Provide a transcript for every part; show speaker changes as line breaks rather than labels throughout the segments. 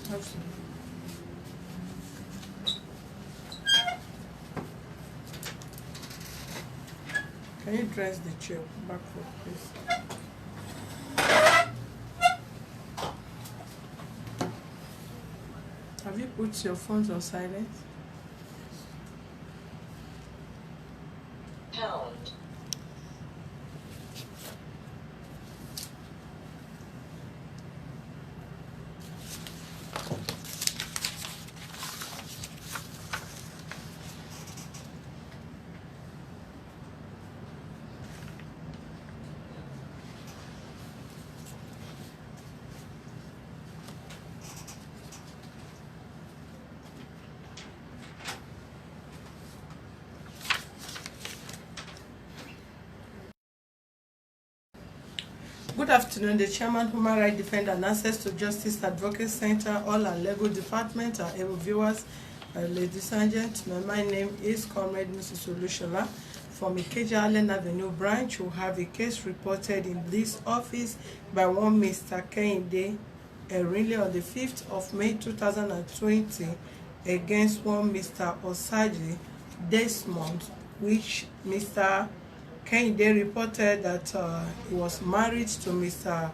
Absolutely. Can you dress the chair backward, please? Have you put your phones on silent?
Pound.
Good afternoon. The Chairman, Human Rights Defender and Access to Justice Advocate Center, all our legal department, our able viewers, ladies and gentlemen, my name is Comrade Mrs. Olushola from Ikeja Allen Avenue branch, who have a case reported in this office by one Mr. Kehinde really on the 5th of May 2020 against one Mr. Osaji Desmond, which Mr. Kehinde reported that he was married to Mr.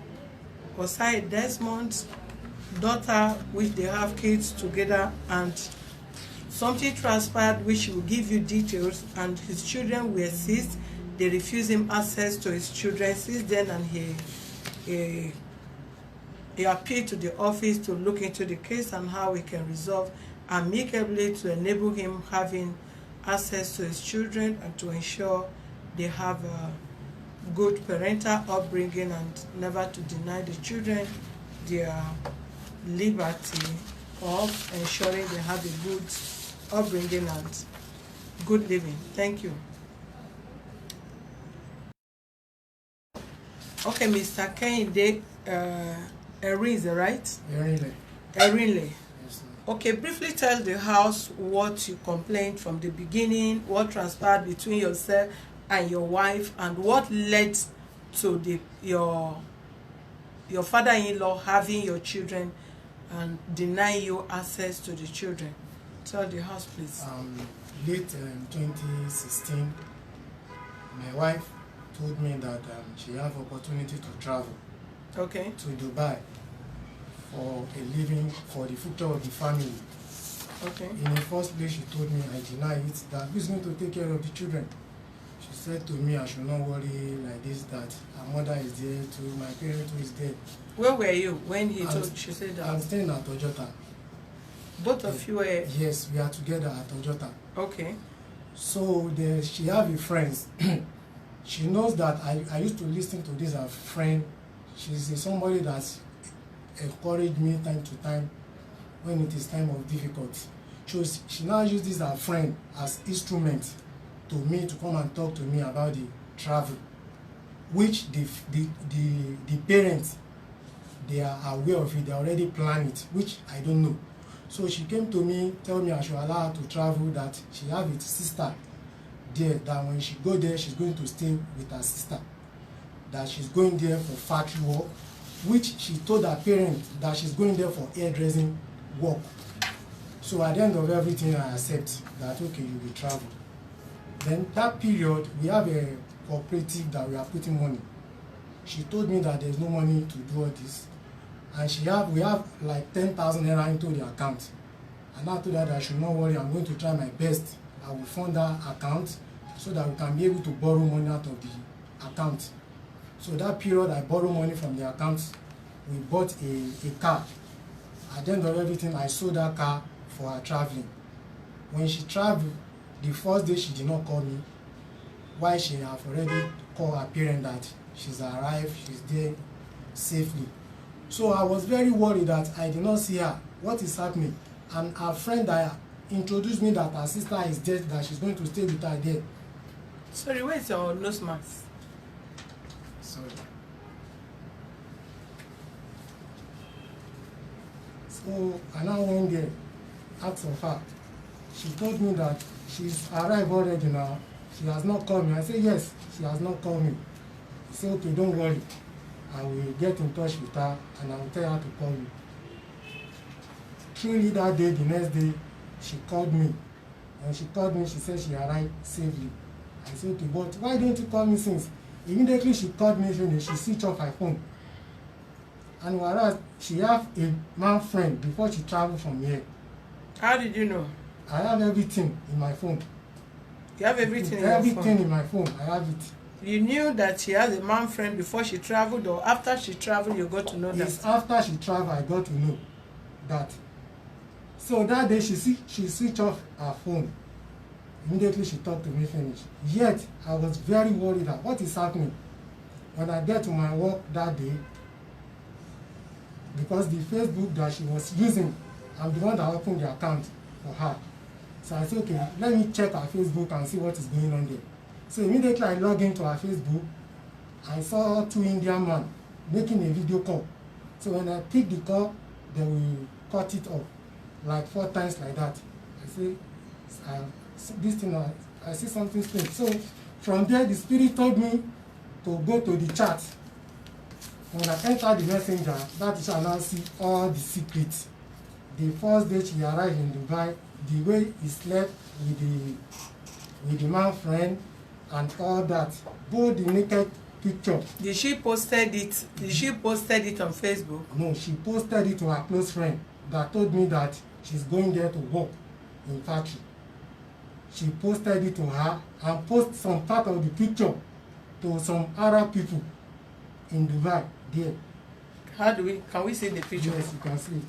Osayi Desmond's daughter, which they have kids together, and something transpired which will give you details, and his children were seized. They refused him access to his children since then, and he appealed to the office to look into the case and how we can resolve amicably to enable him having access to his children and to ensure they have a good parental upbringing and never to deny the children their liberty of ensuring they have a good upbringing and good living. Thank you. Okay, Mr. Kehinde, Erinze, right? Erinle.
Yes,
Okay, briefly tell the House what you complained from the beginning, what transpired between yourself and your wife, and what led to your father-in-law having your children and deny you access to the children. Tell the House, please.
Late 2016, my wife told me that she have opportunity to travel
Okay.
to Dubai for a living, for the future of the family.
Okay.
In the first place, she told me I deny it, that who's going to take care of the children. She said to me I should not worry like this, that her mother is there too, my parent too is there.
Where were you when she said that?
I'm staying at Ojota.
Both of you were?
Yes, we are together at Ojota.
Okay.
So she have a friend. She knows that I used to listen to this as a friend. She's somebody that encouraged me time to time when it is time of difficulty. She now uses this as a friend, as instrument to me to come and talk to me about the travel, which the parents, they are aware of it, they already plan it, which I don't know. So she came to me, tell me I should allow her to travel, that she have a sister there, that when she go there, she's going to stay with her sister, that she's going there for factory work, which she told her parents that she's going there for hairdressing work. So at the end of everything, I accept that, okay, you will travel. Then that period, we have a cooperative that we are putting money. She told me that there's no money to do all this, and we have like 10,000 naira into the account. And I told her that I should not worry, I'm going to try my best. I will fund that account so that we can be able to borrow money out of the account. So that period, I borrowed money from the account. We bought a car. At the end of everything, I sold that car for her traveling. When she traveled, the first day she did not call me, while she have already called her parents that she's arrived, she's there safely. So I was very worried that I did not see her. What is happening? And her friend that introduced me that her sister is dead, that she's going to stay with her there.
Sorry, where's your nose mask?
Sorry. So I now went there, asked of her. She told me that she's arrived already now. She has not called me. I said, yes, she has not called me. He said, okay, don't worry. I will get in touch with her and I will tell her to call you. Truly that day, the next day, she called me. And she called me, she said she arrived safely. I said, okay, but why didn't you call me since? Immediately she called me, she switched off her phone. And whereas she have a man friend before she traveled from here.
How did you know?
I have everything in my phone.
You have everything in your phone?
Everything in my phone, I have it.
You knew that she has a man friend before she traveled, or after she traveled you got to know that?
It's after she traveled I got to know that. So that day she switched off her phone. Immediately she talked to me, finished. Yet I was very worried that what is happening. When I get to my work that day, because the Facebook that she was using, I'm the one that opened the account for her. So I said, okay, let me check her Facebook and see what is going on there. So immediately I log into her Facebook. I saw 2 Indian men making a video call. So when I pick the call, they will cut it off, like 4 times like that. I say, this thing, I see something strange. So from there, the spirit told me to go to the chat. When I entered the messenger, that shall now see all the secrets. The first day she arrived in Dubai, the way he slept with the man friend and all that, both the naked picture.
Did she posted it? Did she posted it on Facebook?
No, she posted it to her close friend that told me that she's going there to work in factory. She posted it to her and posted some part of the picture to some Arab people in Dubai there.
How do we, can we see the picture?
Yes, you can see it.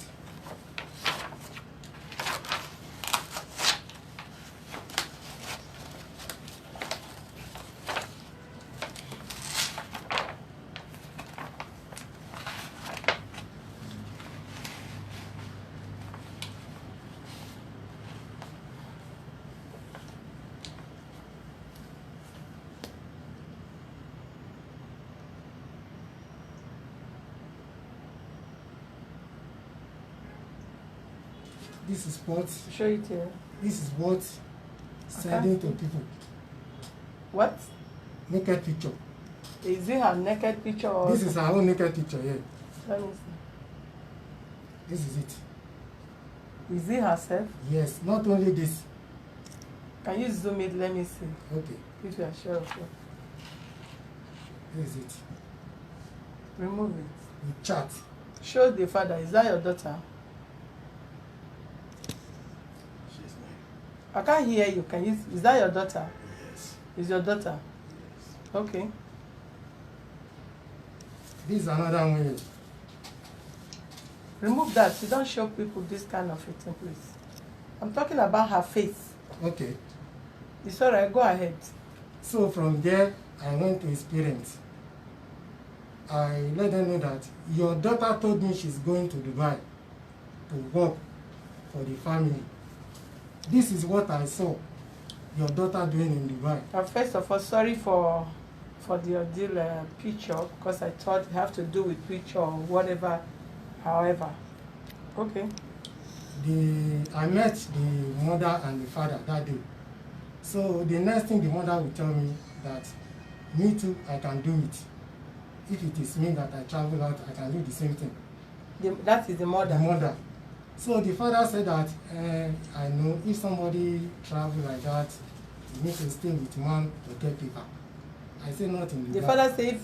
This is what.
Show it here.
This is what sending to people.
What?
Naked picture.
Is it her naked picture or?
This is her own naked picture here.
Let me see.
This is it.
Is it herself?
Yes, not only this.
Can you zoom it? Let me see.
Okay.
If you are sure of it.
This is it.
Remove it.
We chat.
Show the father. Is that your daughter? I can't hear you. Can you? Is that your daughter?
Yes.
Is your daughter?
Yes.
Okay.
This is another one.
Remove that. You don't show people this kind of thing, please. I'm talking about her face.
Okay.
It's alright. Go ahead.
So from there, I went to his parents. I let them know that your daughter told me she's going to Dubai to work for the family. This is what I saw your daughter doing in Dubai.
First of all, sorry for the ordeal picture, because I thought it have to do with picture or whatever. However, okay.
I met the mother and the father that day. So the next thing the mother will tell me that me too, I can do it. If it is me that I travel out, I can do the same thing.
That is the mother.
The mother. So the father said that I know if somebody travel like that, you need to stay with man to get paper. I say not in Dubai.
The father said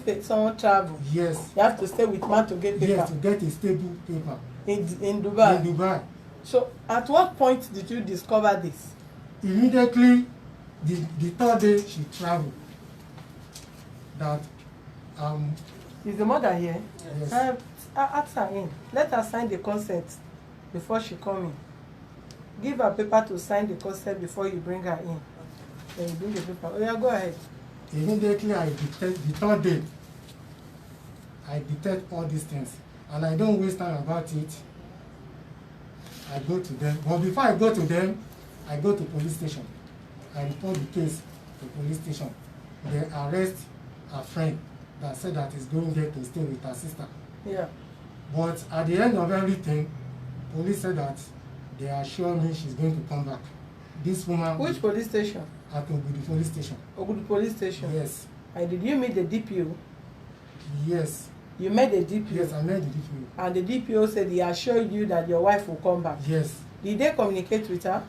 if someone travel,
yes,
you have to stay with man to get paper.
Yes, to get a stable paper.
In Dubai.
In Dubai. So
at what point did you discover this?
Immediately, the third day she traveled. That
is the mother here?
Yes.
Ask her in. Let her sign the consent before she come in. Give her paper to sign the consent before you bring her in. Then you bring the paper. Oh yeah, go ahead.
Immediately I detect the third day. I detect all these things, and I don't waste time about it. I go to them. But before I go to them, I go to police station. I report the case to police station. They arrest a friend that said that he's going there to stay with her sister.
Yeah.
But at the end of everything, police said that they assure me she's going to come back. This woman.
Which police station?
At Ogudu police station.
Ogudu police station.
Yes.
And did you meet the DPO?
Yes.
You met the DPO?
Yes, I met the DPO.
And the DPO said he assured you that your wife will come back?
Yes.
Did they communicate with her?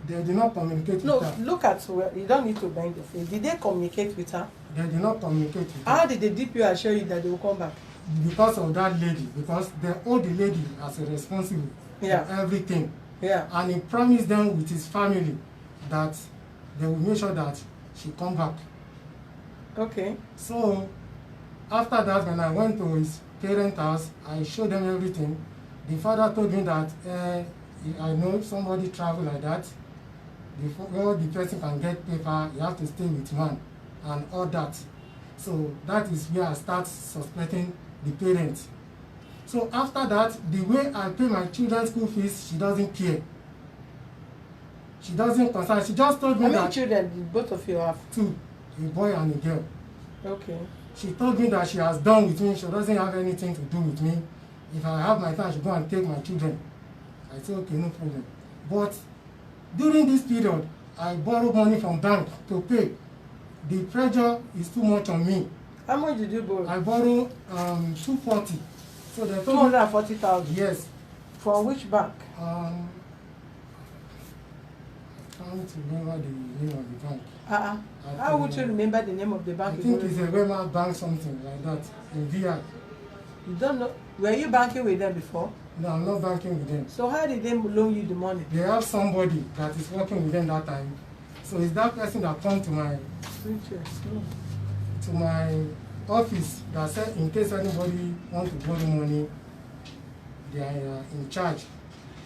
They did not communicate with her.
No, look at where, you don't need to bend your face. Did they communicate with her?
They did not communicate with her.
How did the DPO assure you that they will come back?
Because of that lady, because they hold the lady as a responsible for everything.
Yeah.
And he promised them with his family that they will make sure that she come back.
Okay.
So after that, when I went to his parents' house, I showed them everything. The father told me that I know somebody travel like that. Before the person can get paper, you have to stay with man and all that. So that is where I start suspecting the parents. So after that, the way I pay my children's school fees, she doesn't care. She doesn't concern. She just told me that.
How many children did both of you have?
2, a boy and a girl.
Okay.
She told me that she has done with me. She doesn't have anything to do with me. If I have my time, she go and take my children. I said, okay, no problem. But during this period, I borrowed money from bank to pay. The pressure is too much on me.
How much did you borrow?
I borrowed 240. So they told
240,000.
Yes.
From which bank?
I can't remember the name of the bank.
How would you remember the name of the bank?
I think it's a Wema Bank, something like that, in VI.
You don't know? Were you banking with them before?
No, I'm not banking with them.
So how did they loan you the money?
They have somebody that is working with them that time. So it's that person that come to my office that said in case anybody want to borrow money, they are in charge.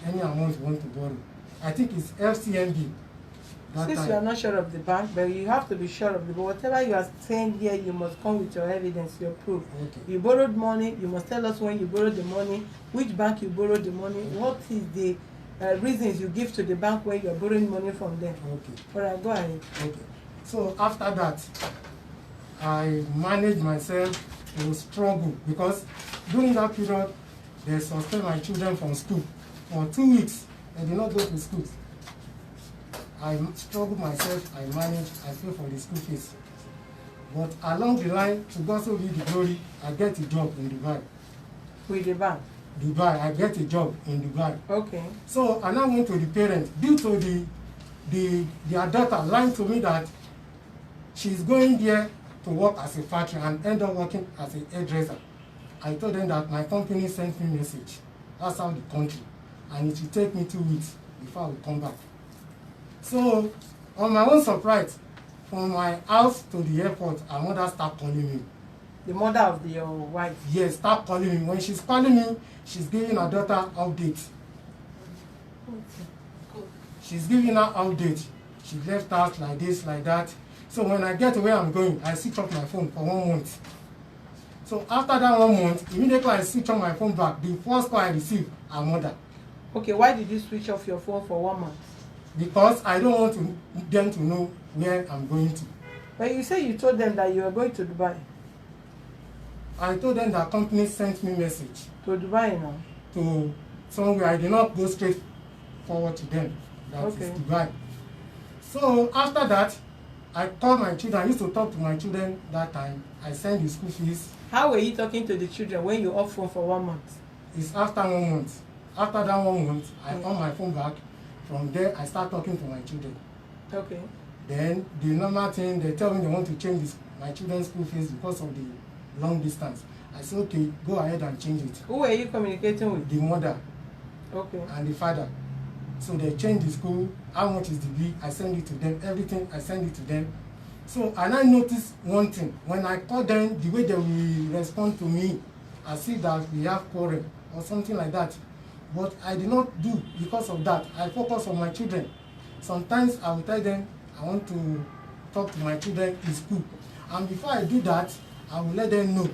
Any amount you want to borrow. I think it's FCMB.
Since you are not sure of the bank, but you have to be sure of the bank. Whatever you are saying here, you must come with your evidence, your proof.
Okay.
You borrowed money, you must tell us when you borrowed the money, which bank you borrowed the money, what is the reasons you give to the bank when you are borrowing money from them.
Okay.
All right, go ahead.
Okay. So after that, I managed myself to struggle because during that period, they suspended my children from school for 2 weeks. They did not go to school. I struggled myself, I managed, I paid for the school fees. But along the line, to God so be the glory, I get a job in Dubai.
With the bank?
Dubai, I get a job in Dubai.
Okay.
So I now went to the parents, due to their daughter lying to me that she's going there to work as a factory and end up working as a hairdresser. I told them that my company sent me a message outside the country and it will take me 2 weeks before I will come back. So, on my own surprise, from my house to the airport, her mother started calling me.
The mother of your wife?
Yes, start calling me. When she's calling me, she's giving her daughter updates. She's giving her updates. She left out like this, like that. So when I get to where I'm going, I switch off my phone for 1 month. So after that 1 month, immediately I switch on my phone back. The first call I received, her mother.
Okay, why did you switch off your phone for 1 month?
Because I don't want them to know where I'm going to.
But you say you told them that you were going to Dubai.
I told them that company sent me message.
To Dubai now?
To somewhere. I did not go straight forward to them. That is Dubai. So after that, I called my children. I used to talk to my children that time. I sent the school fees.
How were you talking to the children when you off phone for 1 month?
It's after 1 month. After that 1 month, I on my phone back. From there, I start talking to my children.
Okay.
Then the normal thing, they tell me they want to change my children's school fees because of the long distance. I said, okay, go ahead and change it.
Who were you communicating with?
The mother.
Okay.
And the father. So they changed the school. How much is the bill? I send it to them. Everything, I send it to them. So, and I noticed one thing. When I call them, the way they will respond to me, I see that we have quarrel or something like that. But I did not do because of that. I focus on my children. Sometimes I will tell them I want to talk to my children in school. And before I do that, I will let them know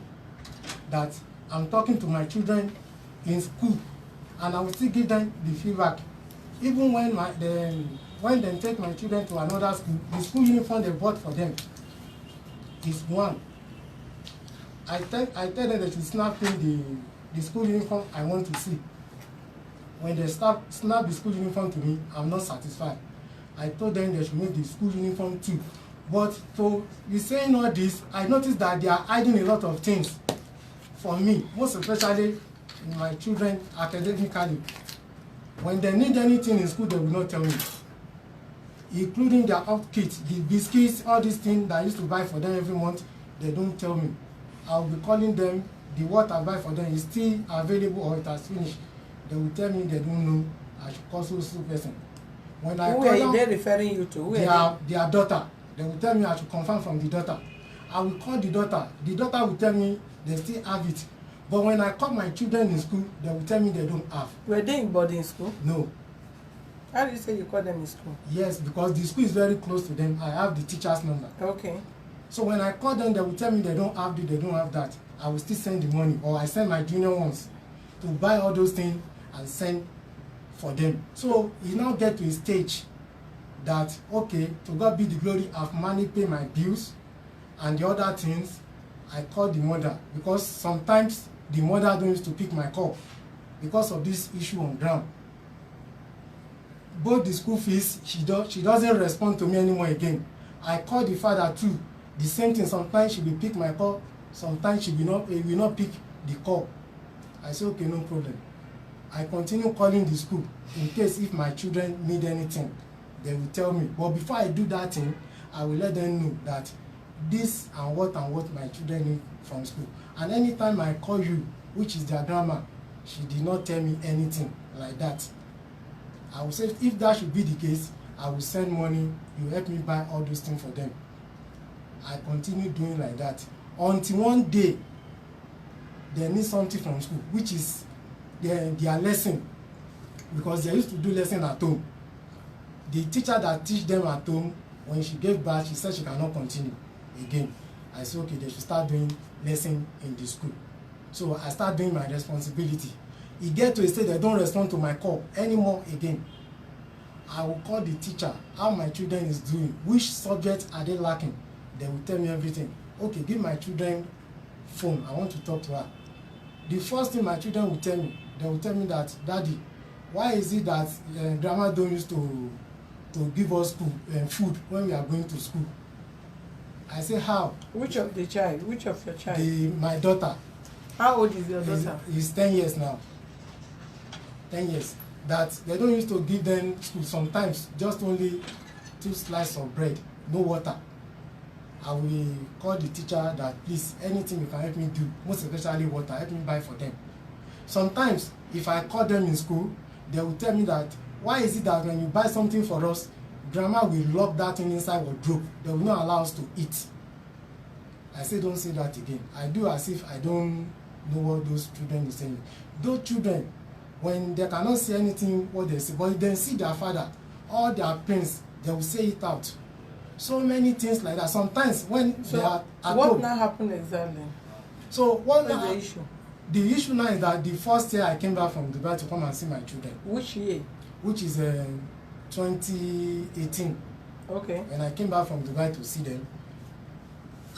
that I'm talking to my children in school. And I will still give them the feedback. Even when they take my children to another school, the school uniform they bought for them is one. I tell them that it's snap in the school uniform I want to see. When they snap the school uniform to me, I'm not satisfied. I told them they should make the school uniform too. But to be saying all this, I noticed that they are hiding a lot of things for me, most especially my children academically, when they need anything in school, they will not tell me, including their upkeep, the biscuits, all these things that I used to buy for them every month. They don't tell me. I'll be calling them, the what I buy for them is still available or it has finished. They will tell me they don't know. I should call so person. When I
who are they referring you to?
Their daughter. They will tell me I should confirm from the daughter. I will call the daughter. The daughter will tell me they still have it. But when I call my children in school, they will tell me they don't have.
Were they in boarding school?
No.
How do you say you call them in school?
Yes, because the school is very close to them. I have the teacher's number.
Okay.
So when I call them, they will tell me they don't have this, they don't have that. I will still send the money, or I send my junior ones to buy all those things and send for them. So you now get to a stage that, okay, to God be the glory, I've managed to pay my bills and the other things. I call the mother, because sometimes the mother don't used to pick my call because of this issue on ground. Both the school fees, she doesn't respond to me anymore again. I call the father too, the same thing. Sometimes she will pick my call, sometimes she will not pick the call. I say, okay, no problem. I continue calling the school in case if my children need anything, they will tell me. But before I do that thing, I will let them know that this and what my children need from school. And anytime I call you, which is their grandma, she did not tell me anything like that. I will say, if that should be the case, I will send money, you help me buy all those things for them. I continue doing like that until one day they need something from school, which is their lesson, because they used to do lesson at home. The teacher that teach them at home, when she gave birth, she said she cannot continue again. I said, okay, they should start doing lesson in the school. So I start doing my responsibility. It get to a stage they don't respond to my call anymore again. I will call the teacher, how my children is doing, which subjects are they lacking. They will tell me everything. Okay, give my children phone, I want to talk to her. The first thing my children will tell me, they will tell me that, Daddy, why is it that grandma don't used to give us food when we are going to school? I say, how?
Which of your child?
My daughter.
How old is your daughter?
He's 10 years now. 10 years. That they don't used to give them school sometimes, just only 2 slices of bread, no water. I will call the teacher that, please, anything you can help me do, most especially water, help me buy for them. Sometimes, if I call them in school, they will tell me that, why is it that when you buy something for us, grandma will lock that thing inside wardrobe, they will not allow us to eat? I say, don't say that again. I do as if I don't know what those children are saying. Those children, when they cannot say anything what they say, but they see their father, all their pains, they will say it out. So many things like that. Sometimes when they are at
what
home,
now happened exactly?
So what
is the issue?
The issue now is that the first year I came back from Dubai to come and see my children.
Which year?
Which is 2018.
Okay.
When I came back from Dubai to see them,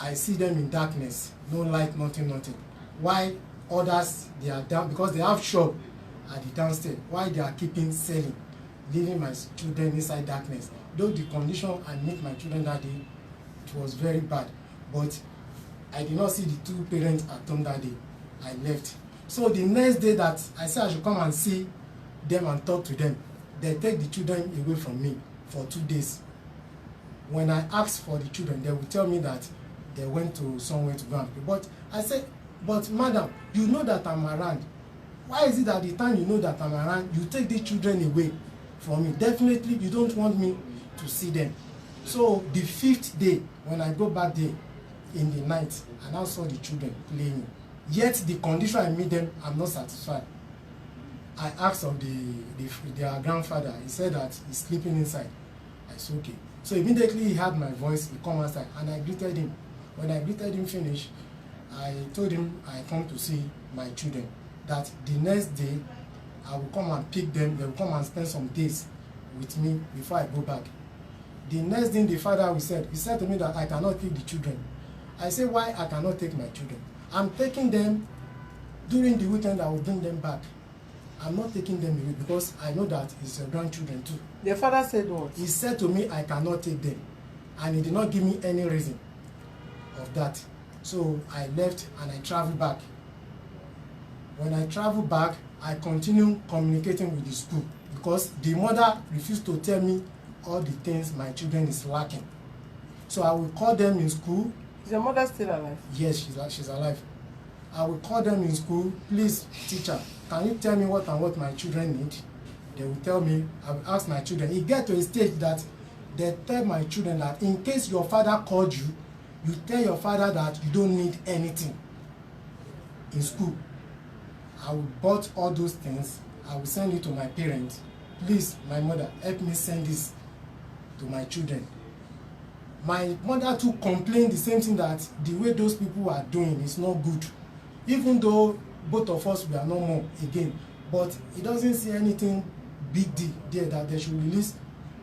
I see them in darkness, no light, nothing. Why others, they are down, because they have shop at the downstairs. Why they are keeping selling, leaving my children inside darkness. Though the condition I met my children that day, it was very bad. But I did not see the 2 parents at home that day. I left. So the next day that I said I should come and see them and talk to them, they take the children away from me for 2 days. When I asked for the children, they will tell me that they went to somewhere to go and pay. But I said, but madam, you know that I'm around. Why is it that the time you know that I'm around, you take the children away from me? Definitely you don't want me to see them. So the 5th day, when I go back there in the night, I now saw the children playing. Yet the condition I meet them, I'm not satisfied. I asked of their grandfather. He said that he's sleeping inside. I said, okay. So immediately he heard my voice, he come outside, and I greeted him. When I greeted him finish, I told him I come to see my children. That the next day, I will come and pick them. They will come and spend some days with me before I go back. The next thing the father he said to me that I cannot pick the children. I said, why I cannot take my children? I'm taking them during the weekend. I will bring them back. I'm not taking them away because I know that it's your grandchildren too.
The father said what?
He said to me I cannot take them, and he did not give me any reason of that. So I left and I traveled back When I travel back, I continue communicating with the school because the mother refused to tell me all the things my children is lacking. So I will call them in school.
Is your mother still alive?
Yes, she's alive. I will call them in school. Please, teacher, can you tell me what and what my children need? They will tell me. I will ask my children. It gets to a stage that they tell my children that in case your father called you, you tell your father that you don't need anything in school. I will bought all those things. I will send it to my parents. Please, my mother, help me send this to my children. My mother too complained the same thing, that the way those people are doing is not good. Even though both of us were no more again, but he doesn't see anything big deal there that they should release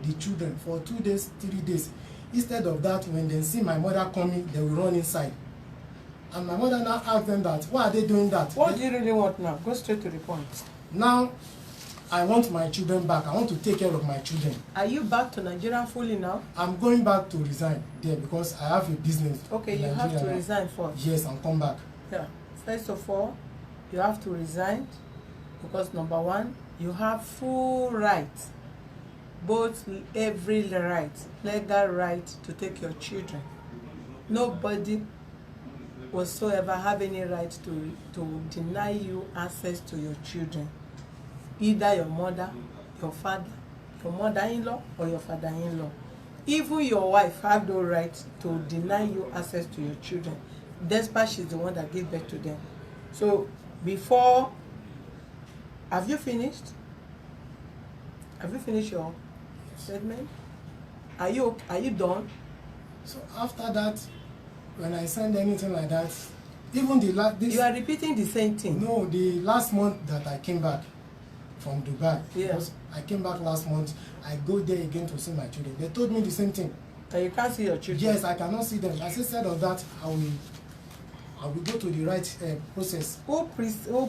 the children for 2 days, 3 days. Instead of that, when they see my mother coming, they will run inside. And my mother now asked them that, why are they doing that?
What do you really want now? Go straight to the point.
Now, I want my children back. I want to take care of my children.
Are you back to Nigeria fully now?
I'm going back to resign there because I have a business.
Okay, you have to resign first.
Yes, and come back.
Yeah. First of all, you have to resign because number one, you have full right, both every right, legal right to take your children. Nobody whatsoever have any right to deny you access to your children. Either your mother, your father, your mother-in-law, or your father-in-law. Even your wife have no right to deny you access to your children, despite she's the one that gave birth to them. So before, have you finished? Have you finished your statement? Are you done?
So after that, when I send anything like that, even the last
You are repeating the same thing.
No, the last month that I came back from Dubai.
Yeah.
Because I came back last month, I go there again to see my children. They told me the same thing.
And you can't see your children?
Yes, I cannot see them. As instead of that, I will go to the right process.
Who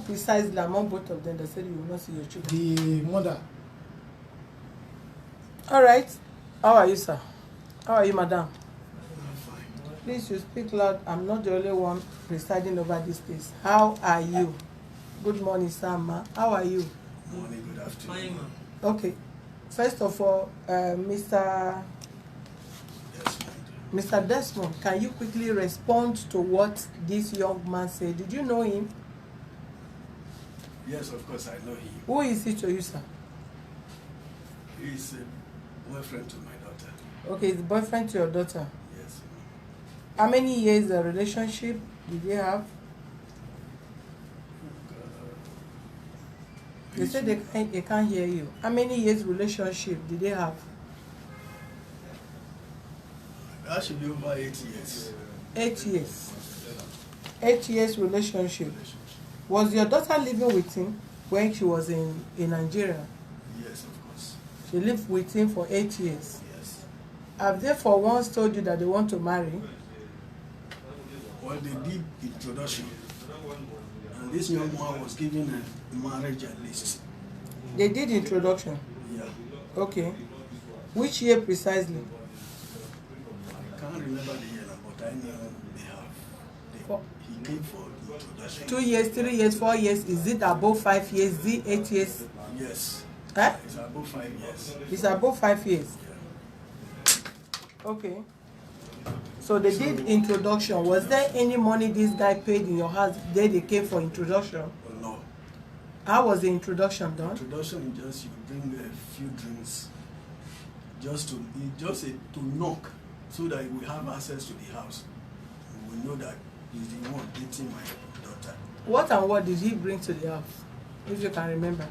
precisely among both of them that said you will not see your children?
The mother.
All right. How are you, sir? How are you, madam?
I'm fine.
Please, you speak loud. I'm not the only one presiding over this case. How are you? Good morning, sir, ma. How are you?
Morning, good afternoon.
Okay. First of all, Mr. Desmond, can you quickly respond to what this young man said? Did you know him?
Yes, of course, I know him.
Who is he to you, sir?
He's a boyfriend to my daughter.
Okay, he's the boyfriend to your daughter.
Yes.
How many years the relationship did they have? They said they can't hear you. How many years relationship did they have?
That should be over 8 years.
8 years. 8 years relationship. Was your daughter living with him when she was in Nigeria?
Yes, of course.
She lived with him for 8 years.
Yes.
Have they for once told you that they want to marry?
Well, they did introduction. And this young man was given a marriage list.
They did introduction.
Yeah.
Okay. Which year precisely?
I can't remember the year, but I know they have. He came for the introduction.
2 years, 3 years, 4 years. Is it above 5 years? Is it 8 years?
Yes.
Huh?
It's above 5 years.
It's above 5 years.
Yeah.
Okay. So they did introduction. Was there any money this guy paid in your house the day they came for introduction?
Well, no.
How was the introduction done?
Introduction is just you bring a few drinks, just to knock, so that we have access to the house. We know that he's the one dating my daughter.
What and what did he bring to the house, if you can remember?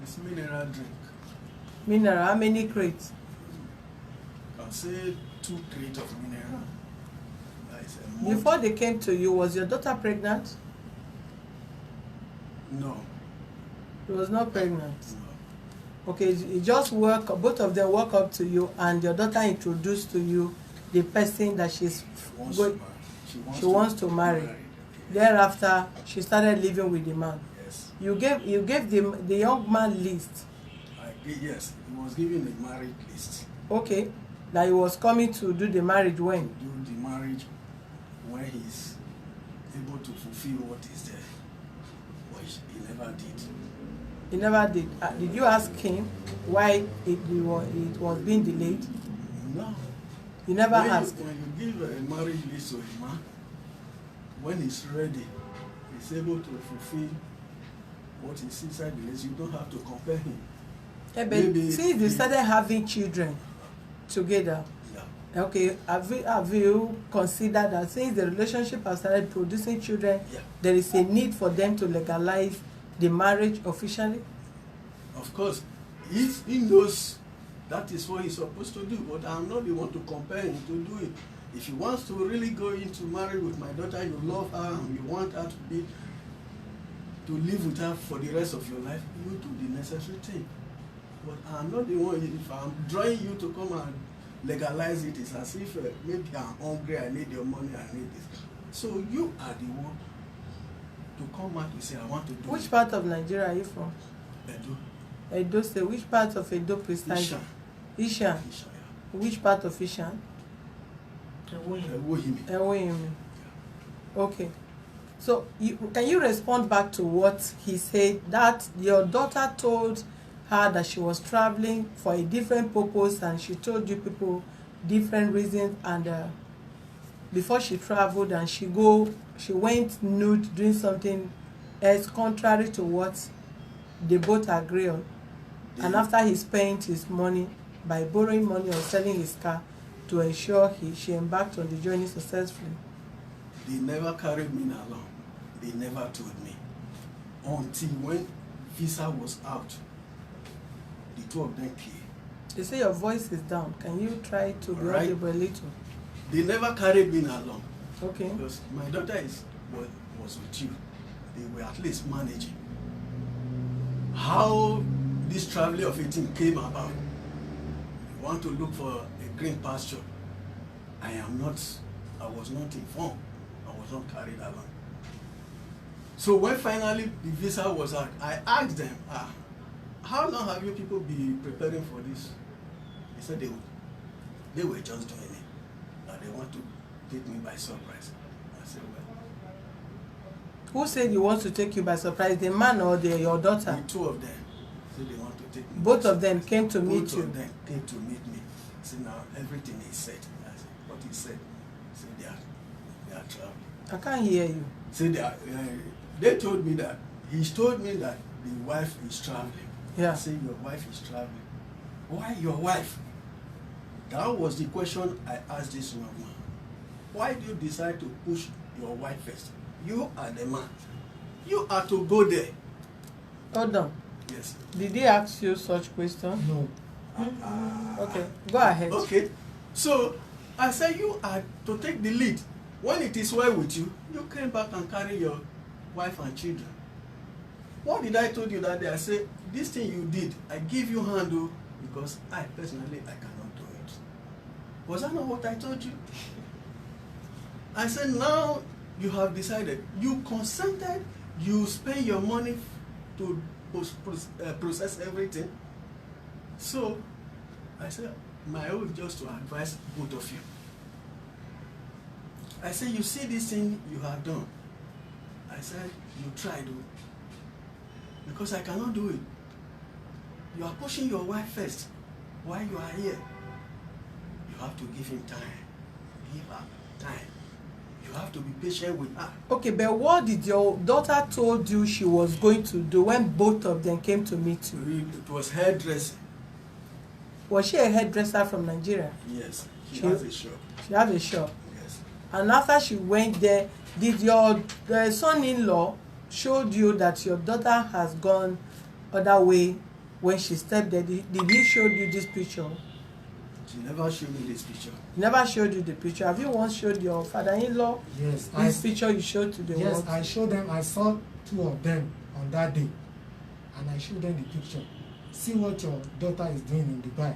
It's mineral drink.
Mineral, how many crates?
I'll say 2 crates of mineral. That is a month.
Before they came to you, was your daughter pregnant?
No.
She was not pregnant.
No.
Okay, you just both of them walk up to you and your daughter introduced to you the person that she wants to marry. Thereafter, she started living with the man.
Yes.
You gave the young man list.
Yes, he was given a marriage list.
Okay, that he was coming to do the marriage when?
Do the marriage when he's able to fulfill what is there. But he never did.
He never did. Did you ask him why it was being delayed?
No.
You never asked.
When you give a marriage list to a man, when he's ready, he's able to fulfill what is inside the list. You don't have to compare him.
Yeah, but since they started having children together,
yeah.
Okay, have you considered that since the relationship has started producing children,
Yeah.
there is a need for them to legalize the marriage officially?
Of course, he knows that is what he's supposed to do, but I'm not the one to compare him to do it. If he wants to really go into marriage with my daughter, you love her and you want her to live with her for the rest of your life, you do the necessary thing. But I'm not the one. If I'm drawing you to come and legalize it, it's as if maybe I'm hungry, I need your money, I need this. So you are the one to come out to say, I want to do
Which
it.
part of Nigeria are you from?
Edo.
Edo State. Which part of Edo precisely?
Ishan.
Ishan.
Ishan, yeah.
Which part of Ishan?
Ewohimi.
Ewohimi. Okay. So can you respond back to what he said, that your daughter told her that she was traveling for a different purpose and she told you people different reasons, and before she traveled and she went nude doing something else contrary to what they both agree on, and after he spent his money by borrowing money or selling his car to ensure she embarked on the journey successfully.
They never carried me along. They never told me. Until when visa was out, the two of them came.
They say your voice is down. Can you try to be
Right.
audible a little?
They never carried me along.
Okay.
Because my daughter was with you. They were at least managing. How this traveling of 18 came about. You want to look for a green pasture. I was not informed. I was not carried along. So when finally the visa was out, I asked them, how long have you people been preparing for this? They said they were just doing it. That they want to take me by surprise. I said, well.
Who said he wants to take you by surprise? The man or your daughter?
The two of them said they want to take me.
Both of them came to meet you.
Both of them came to meet me. So now everything is set. I said, what he said? Say they are traveling.
I can't hear you.
Say they told me that he's told me that the wife is traveling.
Yeah.
I said your wife is traveling. Why your wife? That was the question I asked this young man. Why do you decide to push your wife first? You are the man. You are to go there.
Hold on.
Yes.
Did he ask you such question?
No.
Okay, go ahead.
Okay. So I said you are to take the lead. When it is well with you, you came back and carry your wife and children. What did I told you that day? I said, this thing you did, I give you handle because I personally I cannot do it. Was that not what I told you? I said, now you have decided, you consented, you spend your money to process everything. So I said, my own just to advise both of you. I said, you see this thing you have done. I said, you try to. Because I cannot do it. You are pushing your wife first while you are here. You have to give him time. Give her time. You have to be patient with her.
Okay, but what did your daughter told you she was going to do when both of them came to meet you?
It was hairdressing.
Was she a hairdresser from Nigeria?
Yes. She has a shop.
She has a shop.
Yes.
And after she went there, did your son-in-law showed you that your daughter has gone other way when she stepped there? Did he show you this picture?
She never showed me this picture.
He never showed you the picture. Have you once showed your father-in-law
Yes.
this picture you showed to the world?
Yes, I showed them. I saw two of them on that day, and I showed them the picture. See what your daughter is doing in Dubai.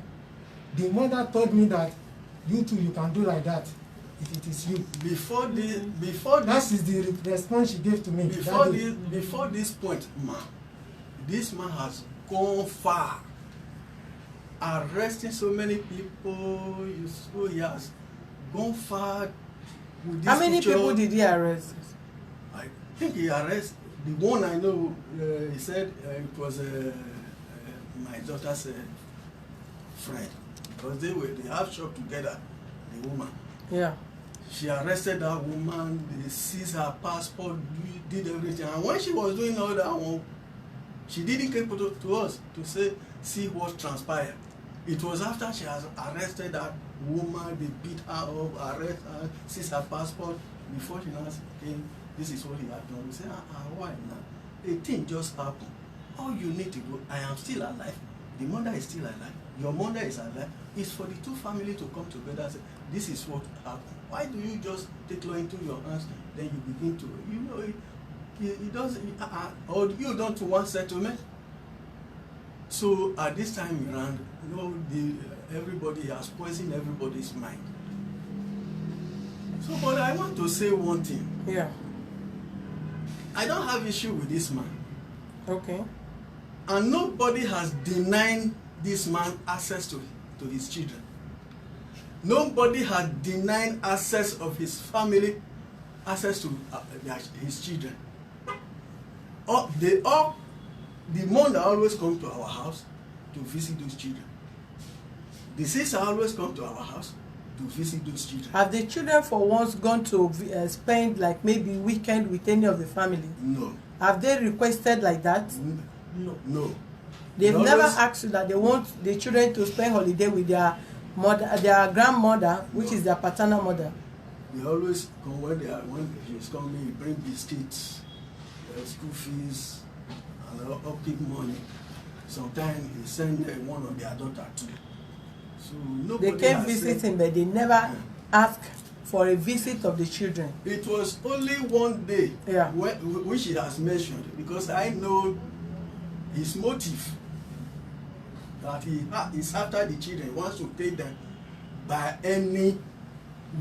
The mother told me that you too, you can do like that if it is you.
That
is the response she gave to me.
Before this point, this man has gone far, arresting so many people. He has gone far with this
How many
picture.
people did he arrest?
think he arrested the one I know. He said it was my daughter's friend, because they have shop together. The woman.
Yeah.
She arrested that woman. They seized her passport, did everything. And when she was doing all that one, she didn't come to us to say, see what transpired. It was after she has arrested that woman, they beat her up, arrest her, seized her passport, before she now came, this is what he had done. We say, why now? A thing just happened. All you need to do, I am still alive. The mother is still alive. Your mother is alive. It's for the two families to come together and say, this is what happened. Why do you just take law into your hands, then you begin to, you know, it doesn't, or you don't want settlement? So at this time around, you know, everybody has poisoned everybody's mind. So, but I want to say one thing.
Yeah.
I don't have issue with this man.
Okay.
And nobody has denied this man access to his children. Nobody has denied access of his family, access to his children. The mother always come to our house to visit those children. The sister always come to our house to visit those children.
Have the children for once gone to spend like maybe weekend with any of the family?
No.
Have they requested like that?
No.
They've never asked you that they want the children to spend holiday with their mother, their grandmother, which is their paternal mother.
They always come when she's coming, he bring biscuits, school fees, and upkeep money. Sometimes he send one of their daughter too. So nobody.
They came visiting, but they never ask for a visit of the children.
It was only one day,
yeah,
which he has mentioned, because I know his motive, that he is after the children, wants to take them by any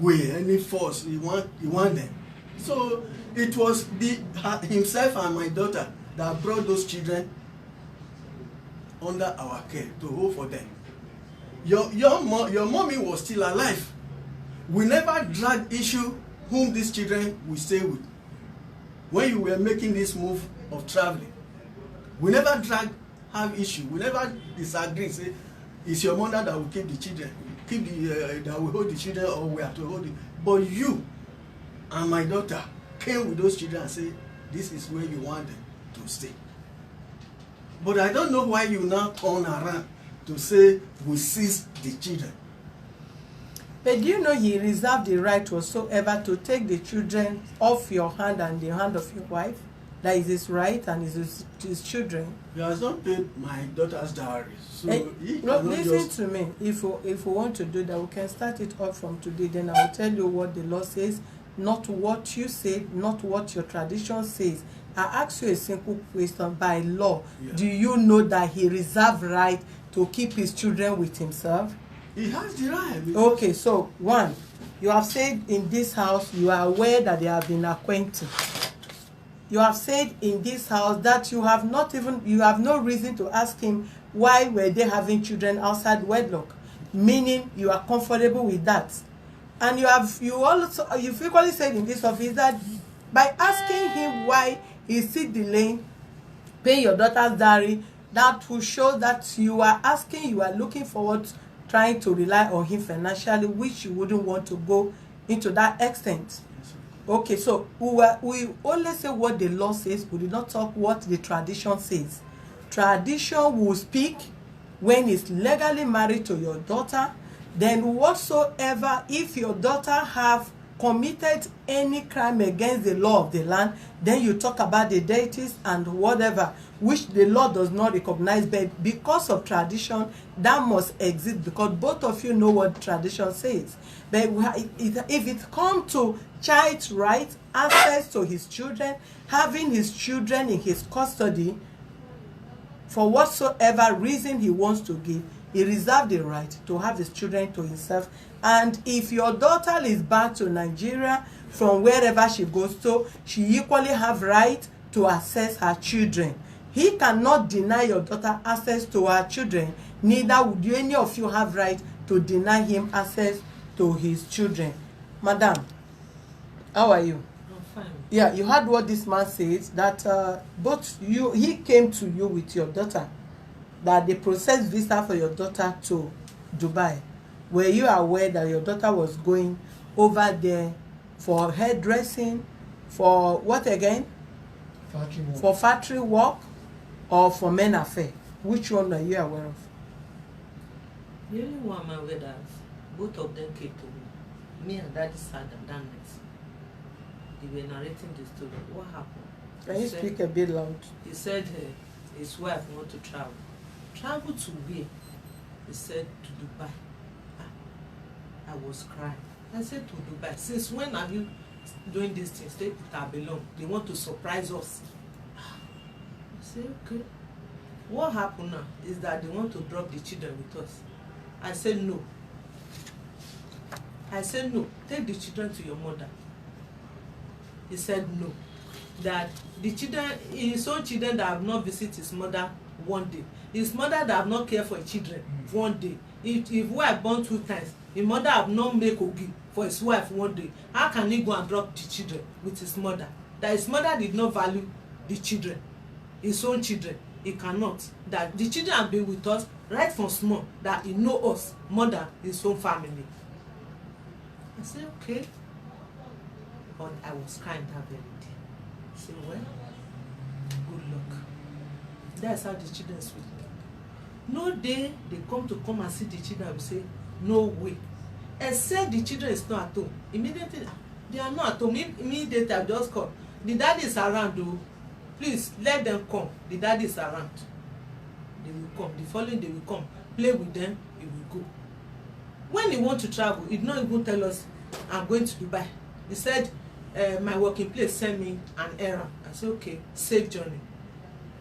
way, any force. He want them. So it was himself and my daughter that brought those children under our care to hold for them. Your mommy was still alive. We never dragged issue whom these children will stay with. When you were making this move of traveling, we never have issue. We never disagree. Say, it's your mother that will keep the children, that will hold the children, or we have to hold it. But you and my daughter came with those children and say, this is where you want them to stay. But I don't know why you now turn around to say we seize the children.
But do you know he reserved the right whatsoever to take the children off your hand and the hand of your wife? That is his right and is his children.
He has not paid my daughter's dowry. So
no, listen to me. If we want to do that, we can start it off from today. Then I will tell you what the law says, not what you said, not what your tradition says. I ask you a simple question. By law, do you know that he reserved right to keep his children with himself?
He has the right.
Okay, so one, you have said in this house you are aware that they have been acquainted. You have said in this house that you have no reason to ask him why were they having children outside wedlock, meaning you are comfortable with that. And you've frequently said in this office that by asking him why he still delaying paying your daughter's dowry, that will show that you are looking forward to trying to rely on him financially, which you wouldn't want to go into that extent. Okay, so we only say what the law says, we do not talk what the tradition says. Tradition will speak when he's legally married to your daughter. Then whatsoever, if your daughter have committed any crime against the law of the land, then you talk about the deities and whatever, which the law does not recognize, but because of tradition, that must exist, because both of you know what tradition says. But if it comes to child's right, access to his children, having his children in his custody, for whatsoever reason he wants to give, he reserves the right to have his children to himself. And if your daughter is back to Nigeria from wherever she goes to, she equally have right to access her children. He cannot deny your daughter access to her children. Neither would any of you have right to deny him access to his children. Madam, how are you?
I'm fine.
Yeah, you heard what this man said, that he came to you with your daughter, that they processed visa for your daughter to Dubai. Were you aware that your daughter was going over there for hairdressing, for what again?
Factory work.
For factory work or for men affair? Which one are you aware of?
The only one I'm aware that both of them came to me. Me and Daddy sat down that night. They were narrating the story. What happened?
Can you speak a bit loud?
He said his wife want to travel. Travel to where? He said to Dubai. I was crying. I said to Dubai, since when are you doing these things? They belong. They want to surprise us. I said, okay. What happened now is that they want to drop the children with us. I said no. I said no. Take the children to your mother. He said no. That the children, his own children that have not visited his mother one day. His mother that have not cared for his children one day. If wife born 2 times, his mother have not make ogi for his wife one day. How can he go and drop the children with his mother? That his mother did not value the children, his own children. He cannot. That the children have been with us right from small. That he know us more than his own family. I said okay. But I was crying that very day. I said, well, good luck. That's how the children sweet me. No day they come and see the children, I will say, no way. Except the children is not at home. Immediately, they are not at home. Immediately, I just call. The daddy is around, though. Please, let them come. The daddy is around. They will come. The following day will come. Play with them, he will go. When he want to travel, he did not even tell us, I'm going to Dubai. He said, my working place sent me an errand. I said, okay, safe journey.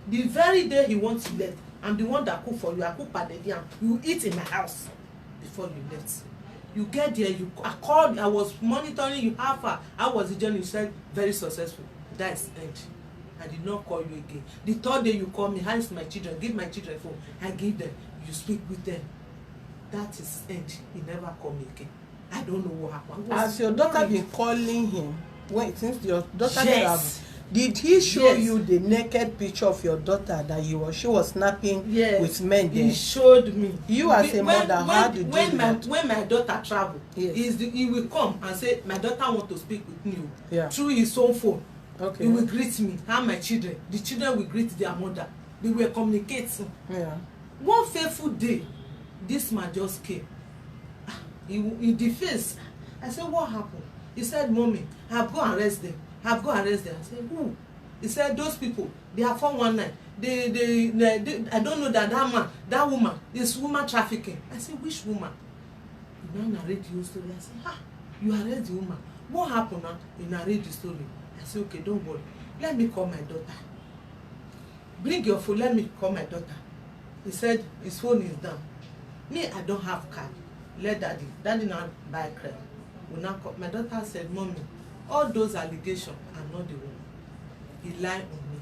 The very day he wants to leave, I'm the one that cook for you. I cook padediam. You eat in my house before you left. You get there, I called, I was monitoring you how far. How was the journey? You said, very successful. That's end. I did not call you again. The 3rd day you call me, how is my children? Give my children phone. I give them. You speak with them. That is end. He never called me again. I don't know what happened.
Has your daughter been calling him? Since your daughter traveled, did he show you the naked picture of your daughter that she was snapping with men there?
He showed me.
You as a mother, how did you do that?
When my daughter travel,
yes.
He will come and say, my daughter want to speak with me.
Yeah.
Through his own phone.
Okay.
He will greet me and my children. The children will greet their mother. They will communicate.
Yeah.
One fateful day, this man just came. In the face. I said, what happened? He said, Mommy, I have go and arrest them. I have go and arrest them. I said, who? He said, those people, they are 419. They I don't know that woman is woman trafficking. I said, which woman? He now narrate the whole story. I said, you arrest the woman. What happened now? He narrate the story. I said, okay, don't worry. Let me call my daughter. Bring your phone, let me call my daughter. He said, his phone is down. Me, I don't have card. Let daddy. Daddy now buy credit. My daughter said, Mommy, all those allegations are not the one. He lied on me.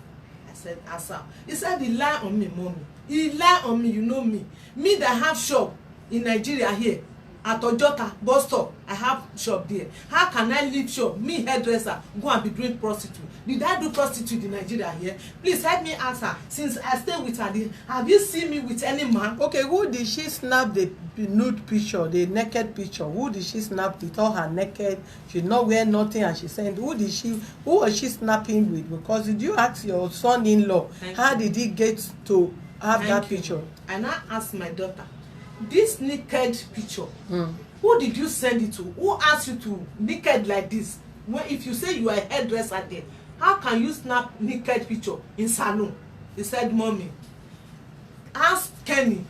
I said, Asa. He said, he lied on me, Mommy. He lied on me, you know me. Me that have shop in Nigeria here, at Ojota, bus stop, I have shop there. How can I leave shop, me hairdresser, go and be doing prostitute? Did I do prostitute in Nigeria here? Please help me answer. Since I stay with her, have you seen me with any man?
Okay, who did she snap the nude picture, the naked picture? Who did she snap it? All her naked, she not wear nothing, and she said, who was she snapping with? Because did you ask your son-in-law, how did he get to have that picture?
And I asked my daughter, this naked picture, who did you send it to? Who asked you to naked like this? When if you say you are a hairdresser there, how can you snap naked picture in salon? He said, Mommy, ask Kenny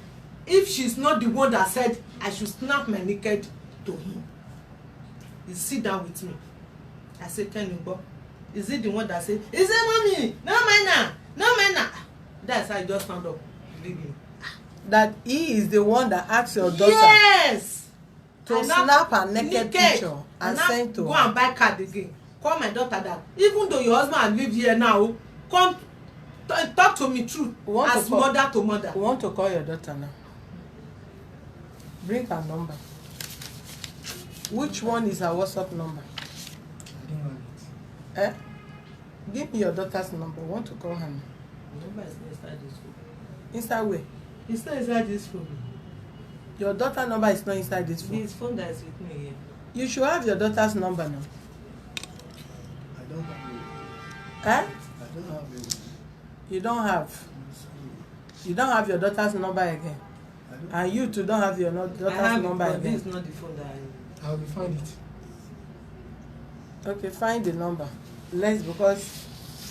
if she's not the one that said I should snap my naked to him. He sit down with me. I said, Kenny, is it the one that said, is it Mommy? No manner, no manner. That's how I just found out. Leaving.
That he is the one that asked your daughter to snap her naked picture and send to her.
Go and buy card again. Call my daughter that even though your husband live here now, come talk to me truth as mother to mother.
We want to call your daughter now. Bring her number. Which one is her WhatsApp number?
I don't have it.
Give me your daughter's number. I want to call her.
The number is not inside this phone.
Inside where?
It's not inside this phone.
Your daughter's number is not inside this phone.
This phone that is with me here.
You should have your daughter's number now.
I don't have it.
Eh?
I don't have it.
You don't have. You don't have your daughter's number again. And you too don't have your daughter's number
it, but
again.
this is not the phone that
I will find it.
Okay, find the number. Because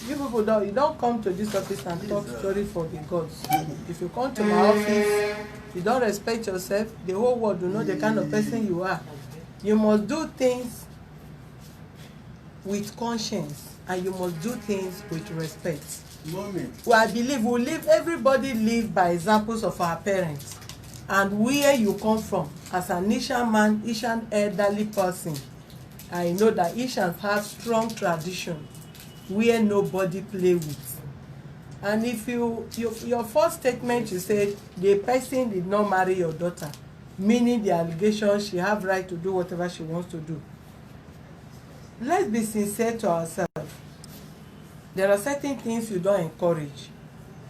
you people don't come to this office and talk story for the gods. If you come to my office, you don't respect yourself, the whole world will know the kind of person you are. You must do things with conscience and you must do things with respect.
Mommy.
Well, I believe everybody live by examples of our parents. And where you come from, as an Ishan man, Ishan elderly person, I know that Ishans have strong tradition where nobody play with. And if your first statement you said the person did not marry your daughter, meaning the allegation she have right to do whatever she wants to do. Let's be sincere to ourselves. There are certain things you don't encourage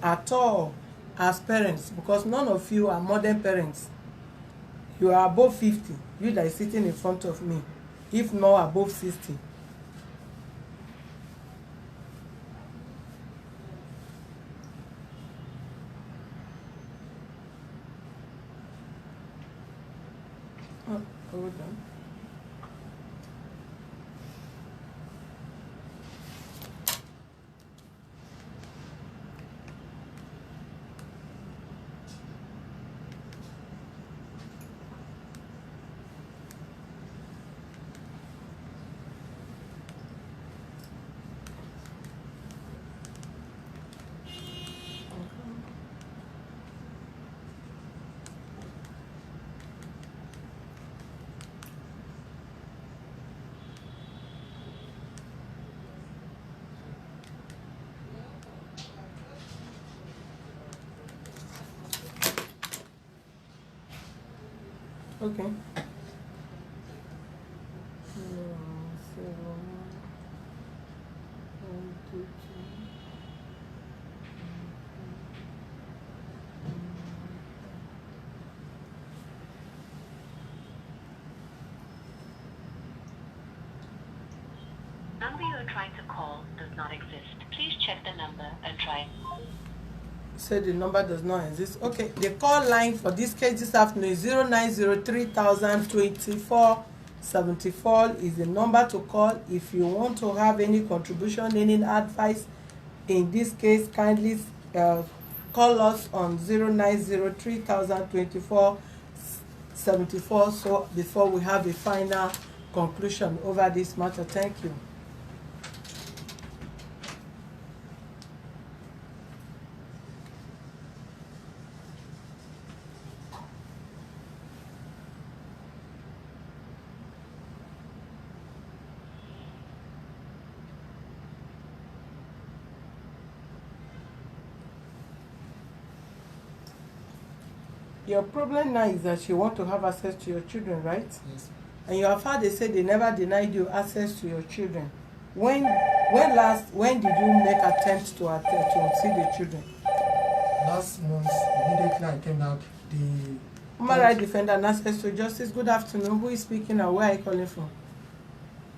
at all as parents, because none of you are modern parents. You are above 50, you that is sitting in front of me, if not above 60. Oh, hold on. Okay.
Number you are trying to call does not exist. Please check the number and try.
Say the number does not exist. Okay, the call line for this case this afternoon is 090302474 is the number to call if you want to have any contribution, any advice. In this case, kindly call us on 090302474 so before we have a final conclusion over this matter. Thank you. Your problem now is that you want to have access to your children, right?
Yes.
And your father said they never denied you access to your children. When did you make attempts to see the children?
Last month, immediately I came back, the
Human rights defender and access to justice. Good afternoon. Who is speaking and where are you calling from?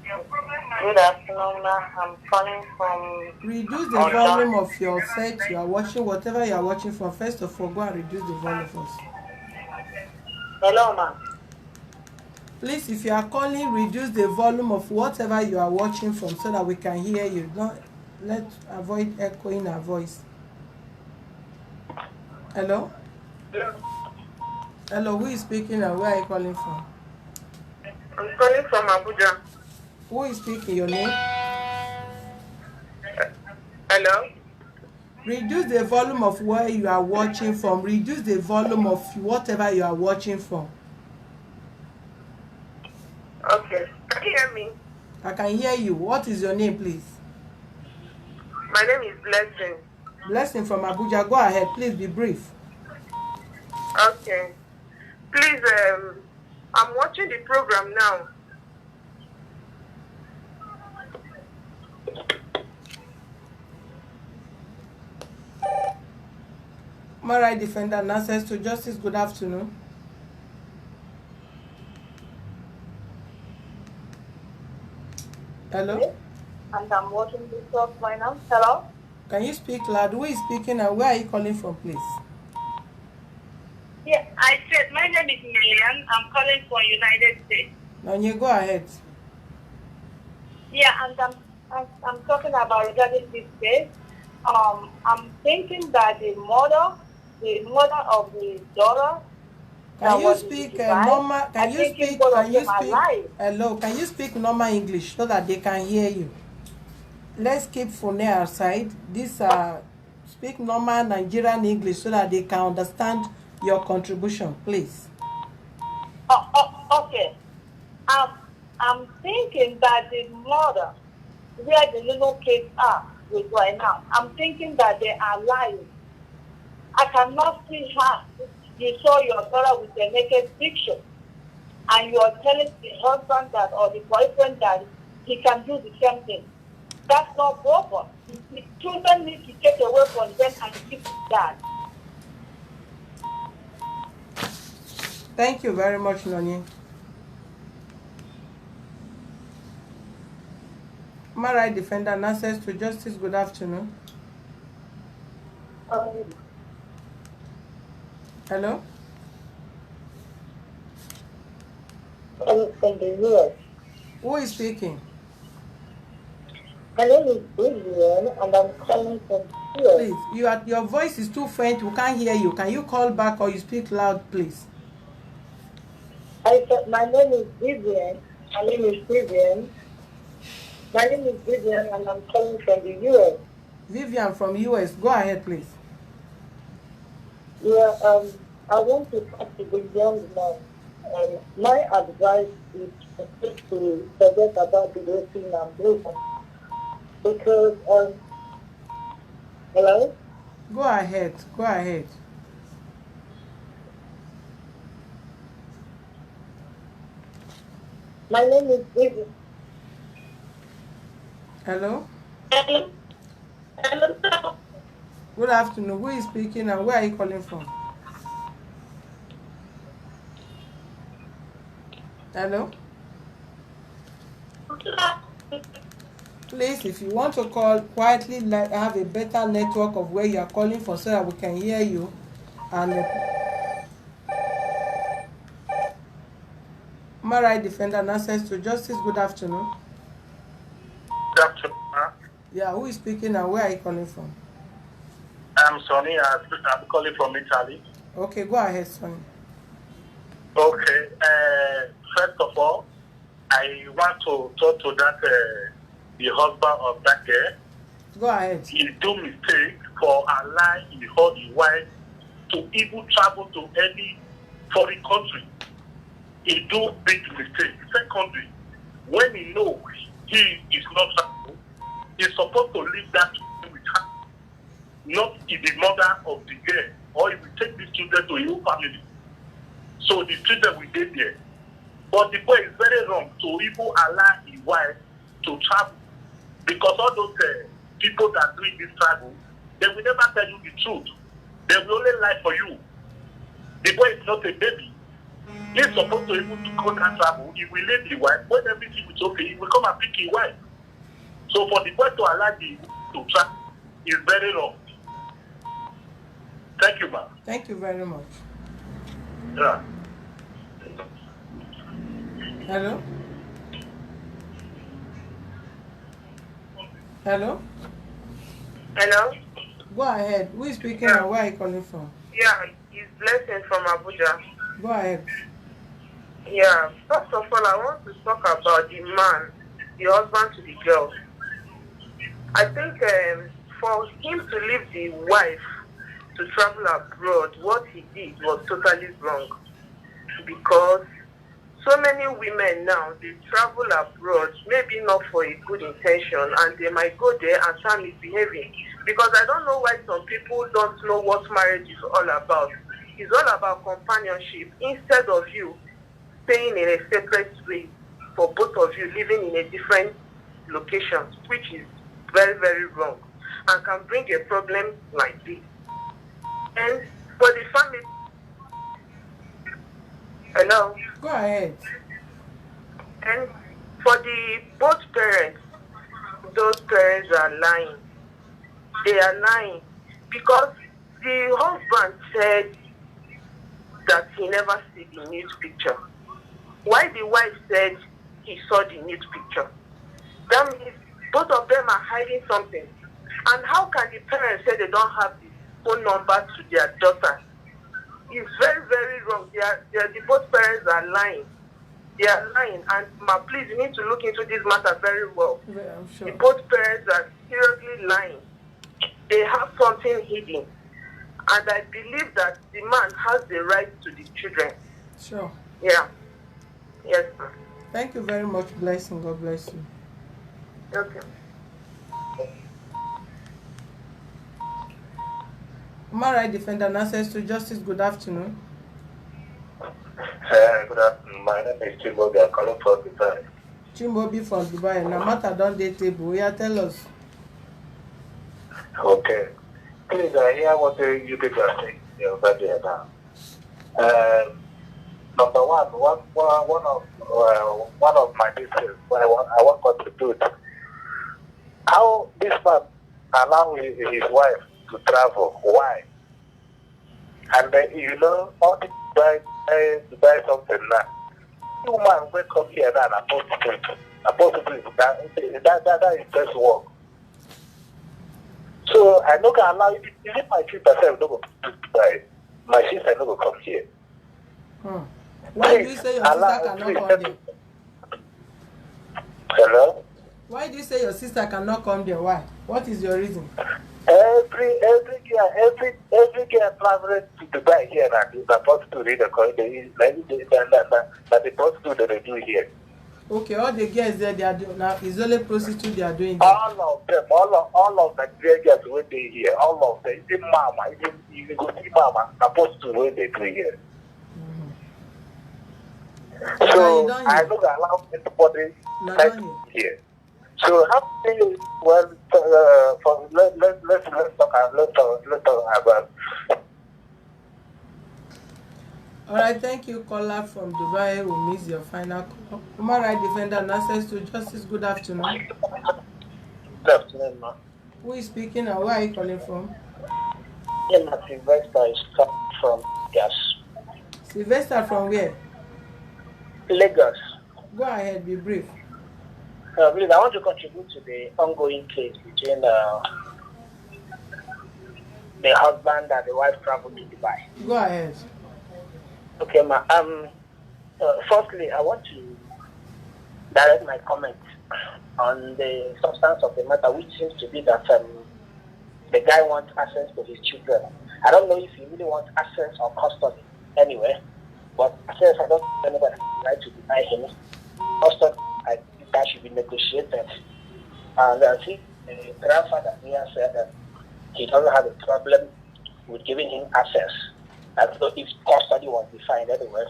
Good afternoon, ma'am. I'm calling from...
Reduce the volume of your set you are watching, whatever you are watching from. First of all, go and reduce the volume first.
Hello, ma'am.
Please, if you are calling, reduce the volume of whatever you are watching from so that we can hear you. Let's avoid echoing our voice. Hello?
Hello.
Hello, who is speaking and where are you calling from?
I'm calling from Abuja.
Who is speaking? Your name?
Hello?
Reduce the volume of where you are watching from. Reduce the volume of whatever you are watching from.
Okay. Can you hear me?
I can hear you. What is your name, please?
My name is Blessing.
Blessing from Abuja. Go ahead. Please be brief.
Okay. Please, I'm watching the program now.
Human rights defender and access to justice. Good afternoon. Hello?
And I'm watching this talk right now. Hello?
Can you speak loud? Who is speaking and where are you calling from, please?
Yeah, I said my name is Millian. I'm calling from United States.
Now you go ahead.
Yeah, and I'm talking about regarding this case. I'm thinking that the mother of the daughter.
Can you speak normal? Can you speak? Hello? Can you speak normal English so that they can hear you? Let's keep phone aside. This speak normal Nigerian English so that they can understand your contribution, please.
Okay. I'm thinking that the mother, where the little kids are with right now, I'm thinking that they are lying. I cannot see her. You saw your daughter with a naked picture, and you are telling the husband that or the boyfriend that he can do the same thing. That's not proper. The children need to take away from them and keep that.
Thank you very much, Noni. Human rights defender and access to justice. Good afternoon. Hello?
From the US.
Who is speaking?
My name is Vivian, and I'm calling from here.
Please, your voice is too faint. We can't hear you. Can you call back or you speak loud, please?
I said, my name is Vivian. My name is Vivian. My name is Vivian, and I'm calling from the US.
Vivian from US. Go ahead, please.
Yeah, I want to talk to the young man. My advice is to forget about the racing and broken. Because, hello?
Go ahead. Go ahead.
My name is Vivian.
Hello?
Hello?
Good afternoon. Who is speaking and where are you calling from? Hello? Please, if you want to call quietly, have a better network of where you are calling from so that we can hear you. And human rights defender and access to justice. Good afternoon.
Good afternoon.
Yeah, who is speaking and where are you calling from?
I'm Sonny. I'm calling from Italy.
Okay, go ahead, Sonny.
Okay. First of all, I want to talk to that the husband of that girl.
Go ahead.
He do mistake for allowing the wife to even travel to any foreign country. He do big mistake. Secondly, when he knows he is not travel, he's supposed to leave that with her, not the mother of the girl, or he will take these children to his own family. So the children will be there. But the boy is very wrong to even allow his wife to travel. Because all those people that are doing this travel, they will never tell you the truth. They will only lie for you. The boy is not a baby. He's supposed to even to go that travel. He will leave the wife. When everything is okay, he will come and pick his wife. So for the boy to allow the to travel is very wrong. Thank you, ma'am.
Thank you very much.
Yeah.
Hello? Hello?
Hello?
Go ahead. Who is speaking and where are you calling from?
Yeah, it's Blessing from Abuja.
Go ahead.
Yeah, first of all, I want to talk about the man, the husband to the girl. I think for him to leave the wife to travel abroad, what he did was totally wrong. Because so many women now, they travel abroad, maybe not for a good intention, and they might go there and start misbehaving. Because I don't know why some people don't know what marriage is all about. It's all about companionship. Instead of you staying in a separate way, for both of you living in a different location, which is very, very wrong and can bring a problem like this. And For the family, hello,
Go ahead.
and for the both parents, those parents are lying. They are lying because the husband said that he never see the nude picture. Why the wife said he saw the nude picture? That means both of them are hiding something. And how can the parents say they don't have the phone number to their daughter? It's very, very wrong. The both parents are lying. They are lying. And please, you need to look into this matter very well.
Yeah, I'm sure.
The both parents are seriously lying. They have something hidden. And I believe that the man has the right to the children.
Sure.
Yeah. Yes, ma'am.
Thank you very much. Blessing. God bless you.
Okay.
Human rights defender and access to justice. Good afternoon.
Good afternoon. My name is Chimobi. I'm calling from Dubai.
Chimobi from Dubai. Now, matter don't date table. Yeah, tell us.
Okay. Please, I hear what you people are saying over there now. Number one of my business I want to contribute. How this man allow his wife to travel? Why? And then, all the buy something now. The woman will come here now and supposed that is just work. So I no can allow even my sister no go to Dubai. My sister no go come here.
Why do you say your sister cannot come there?
Hello?
Why do you say your sister cannot come there? Why? What is your reason?
Every girl traveling to Dubai here and is supposed to read the corridor that the prostitute that they do here.
Okay, all the girls there, they are doing now. Is only prostitute they are doing there.
All of them, all of the girls when they here, all of them, even mama, even go see mama, supposed to when they do here. So I don't allow anybody here. So how do you let's talk about.
All right, thank you, caller from Dubai. Who miss your final call. Human rights defender and access to justice. Good afternoon.
Good afternoon, ma.
Who is speaking and where are you calling from?
Yeah, my Sylvester is coming from Lagos.
Sylvester from where?
Lagos.
Go ahead, be brief.
Please, I want to contribute to the ongoing case between the husband and the wife traveled to Dubai.
Go ahead.
Okay, ma. Firstly, I want to direct my comment on the substance of the matter, which seems to be that the guy wants access to his children. I don't know if he really wants access or custody anyway, but access, I don't think anybody has the right to deny him. Custody, I think that should be negotiated. And I think the grandfather here said that he doesn't have a problem with giving him access. And so if custody was defined anyway,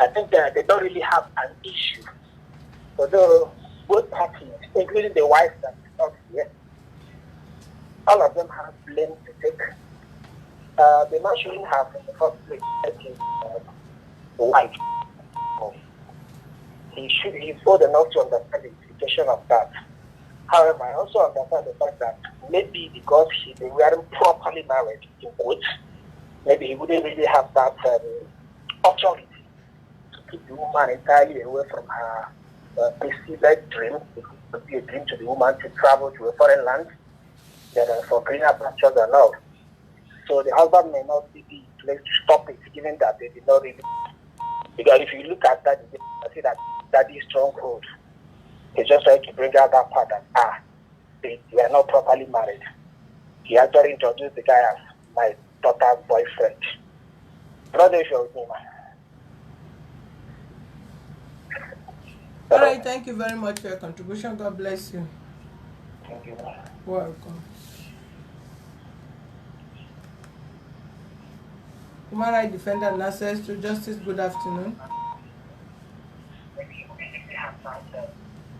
I think that they don't really have an issue. Although both parties, including the wife that is not here, all of them have blame to take. The man shouldn't have, in the first place, taken the wife. He's old enough to understand the implication of that. However, I also understand the fact that maybe because they weren't properly married, in quotes, maybe he wouldn't really have that authority to keep the woman entirely away from her perceived dream. It could be a dream to the woman to travel to a foreign land for greener pastures and all. So the husband may not be the place to stop it, given that they did not really. Because if you look at that, you see that daddy's stronghold. He's just trying to bring out that part that they are not properly married. He actually introduced the guy as my daughter's boyfriend. I'm not sure with me, man.
All right, thank you very much for your contribution. God bless you.
Thank you.
Welcome. Human rights defender and access to justice. Good afternoon.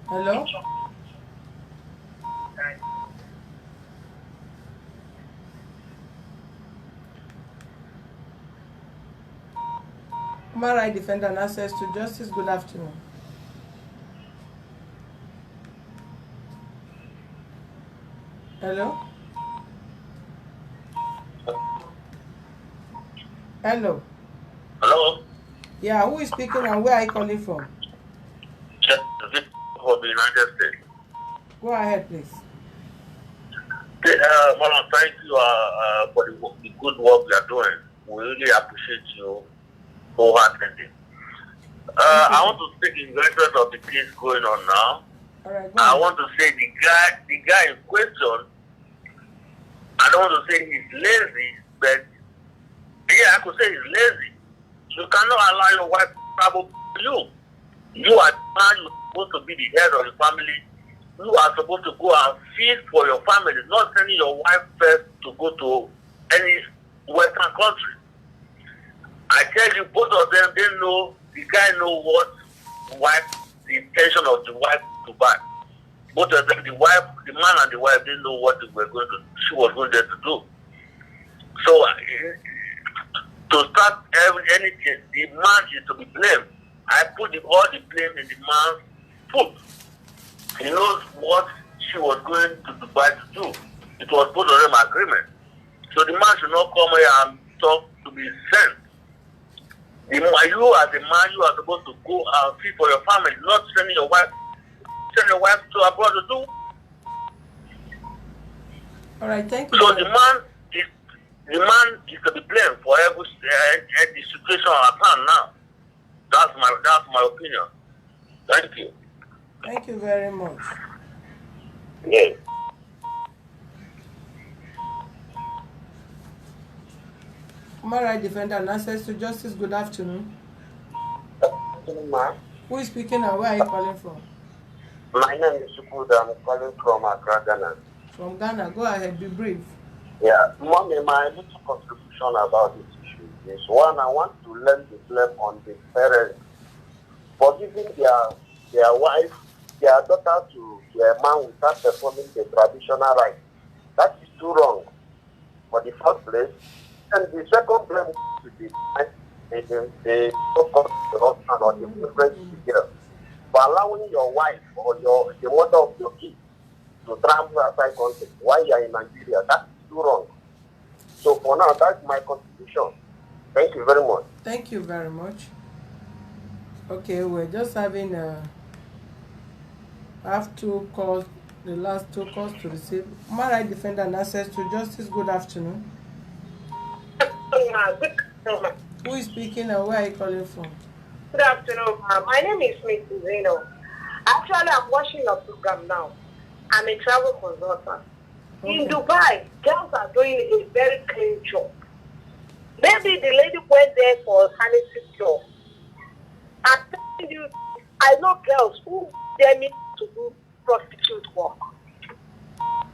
Hello? Human rights defender and access to justice. Good afternoon. Hello? Hello?
Hello?
Yeah, who is speaking and where are you calling from?
Yes, this is for the United States.
Go ahead, please.
Madam, thank you for the good work you are doing. We really appreciate you wholeheartedly. I want to speak in reference of the case going on now.
All right, go
I
ahead.
want to say the guy in question, I don't want to say he's lazy, but yeah, I could say he's lazy. You cannot allow your wife to travel with you. You are the man, you're supposed to be the head of the family. You are supposed to go and feed for your family, not sending your wife first to go to any Western country. I tell you, both of them, they know, the guy know what wife, the intention of the wife to buy. Both of them, the man and the wife, they know what she was going there to do. So, to start anything, the man is to be blamed. I put all the blame in the man's foot. He knows what she was going to Dubai to do. It was both of them agreement. So the man should not come here and talk to be sent. You as a man, you are supposed to go and feed for your family, not send your wife to abroad to do.
All right, thank you.
So the man is to be blamed for every situation at hand now. That's my opinion. Thank you.
Thank you very much.
Yes.
Human rights defender and access to justice. Good afternoon. Who is speaking and where are you calling from?
My name is Sukuda. I'm calling from Accra, Ghana.
From Ghana. Go ahead, be brief.
Yeah, Mommy, my little contribution about this issue is one, I want to learn the blame on the parents for giving their wife, their daughter to a man without performing the traditional right. That is too wrong for the first place. And the second blame to the so-called husband or the boyfriend to the girl for allowing your wife or the mother of your kids to travel outside country while you are in Nigeria. That is too wrong. So for now, that's my contribution. Thank you very much.
Thank you very much. Okay, we're just having have two calls, the last two calls to receive. Human rights defender and access to justice. Good afternoon. Who is speaking and where are you calling from?
Good afternoon. My name is Mrs. Zeno. Actually, I'm watching your program now. I'm a travel consultant. Okay. In Dubai, girls are doing a very clean job. Maybe the lady went there for a sanitary job. I'm telling you, I know girls who dare me to do prostitute work.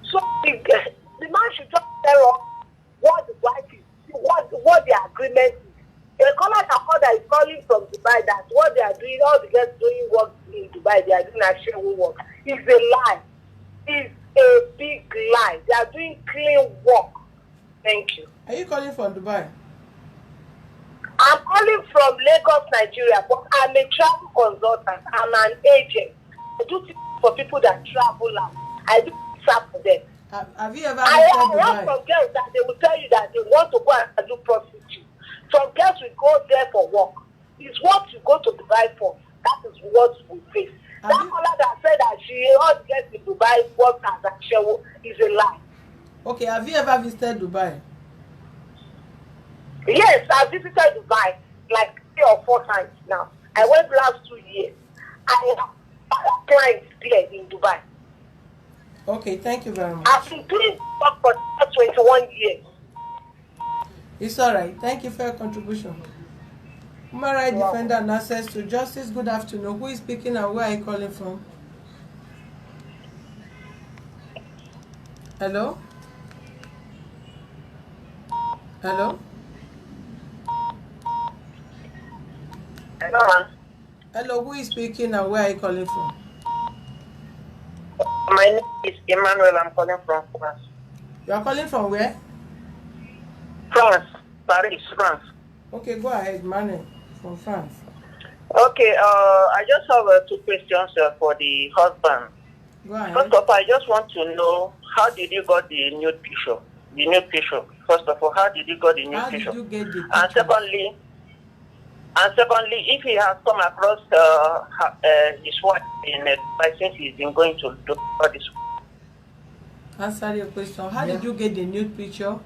So the man should just tell us what the wife is, what the agreement is. A caller that is calling from Dubai, that's what they are doing, all the girls doing work in Dubai, they are doing actual work. It's a lie. It's a big lie. They are doing clean work. Thank you.
Are you calling from Dubai?
I'm calling from Lagos, Nigeria, but I'm a travel consultant. I'm an agent. I do things for people that travel out. I do stuff for them.
Have you ever
I
visited
heard
Dubai?
from girls that they will tell you that they want to go and do prostitute. Some girls will go there for work. It's what you go to Dubai for. That is what we face. That caller that said that she all gets in Dubai work as a show is a lie.
Okay, have you ever visited Dubai?
Yes, I visited Dubai like 3 or 4 times now. I went last 2 years. I have clients there in Dubai.
Okay, thank you very much.
I've been doing work for 21 years.
It's all right. Thank you for your contribution. Human rights defender and access to justice. Good afternoon. Who is speaking and where are you calling from? Hello? Hello?
Hello,
Hello, who is speaking and where are you calling from?
my name is Emmanuel. I'm calling from France.
You are calling from where?
France, Paris, France.
Okay, go ahead, Mane. from France.
Okay, I just have 2 questions for the husband.
Go ahead.
First of all, I just want to know, how did you got the nude picture? The nude picture. First of all, how did you got the nude picture?
How did you get the picture?
And secondly, if he has come across his wife in a since he's been going to do this.
Answer your question. How did you get the nude picture?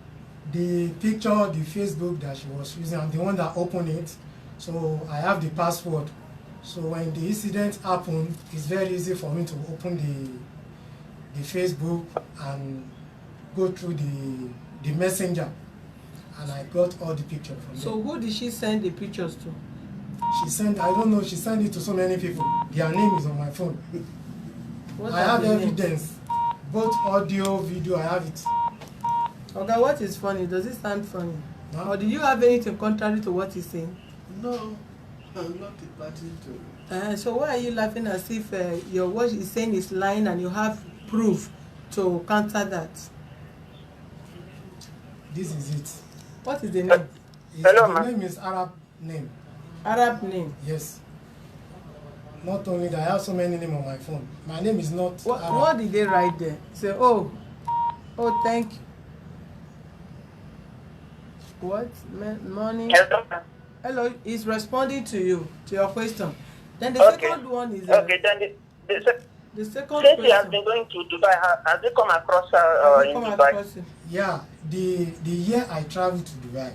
The picture, the Facebook that she was using, I'm the one that opened it. So I have the password. So when the incident happened, it's very easy for me to open the Facebook and go through the messenger. And I got all the pictures from
So
there.
who did she send the pictures to?
She sent, I don't know, she sent it to so many people. Their name is on my phone.
What
I
are
have
the names?
evidence. Both audio, video, I have it.
Okay, what is funny? Does it sound funny?
No.
Or do you have anything contrary to what he's saying?
No, I'm not a party to.
So why are you laughing as if your what he's saying is lying and you have proof to counter that?
This is it.
What is the name?
Hello,
The
ma'am.
name is Arab name.
Arab name.
Yes. Not only that, I have so many names on my phone. My name is not
What
Arab.
did they write there? Say, oh, thank you. What? Morning.
Hello.
Hello, he's responding to you, to your question. Then the
Okay.
second one is
Okay, then
the second
since he has
question.
been going to Dubai, has he come across
Have you
in
come
Dubai?
across it?
Yeah, the year I traveled to Dubai.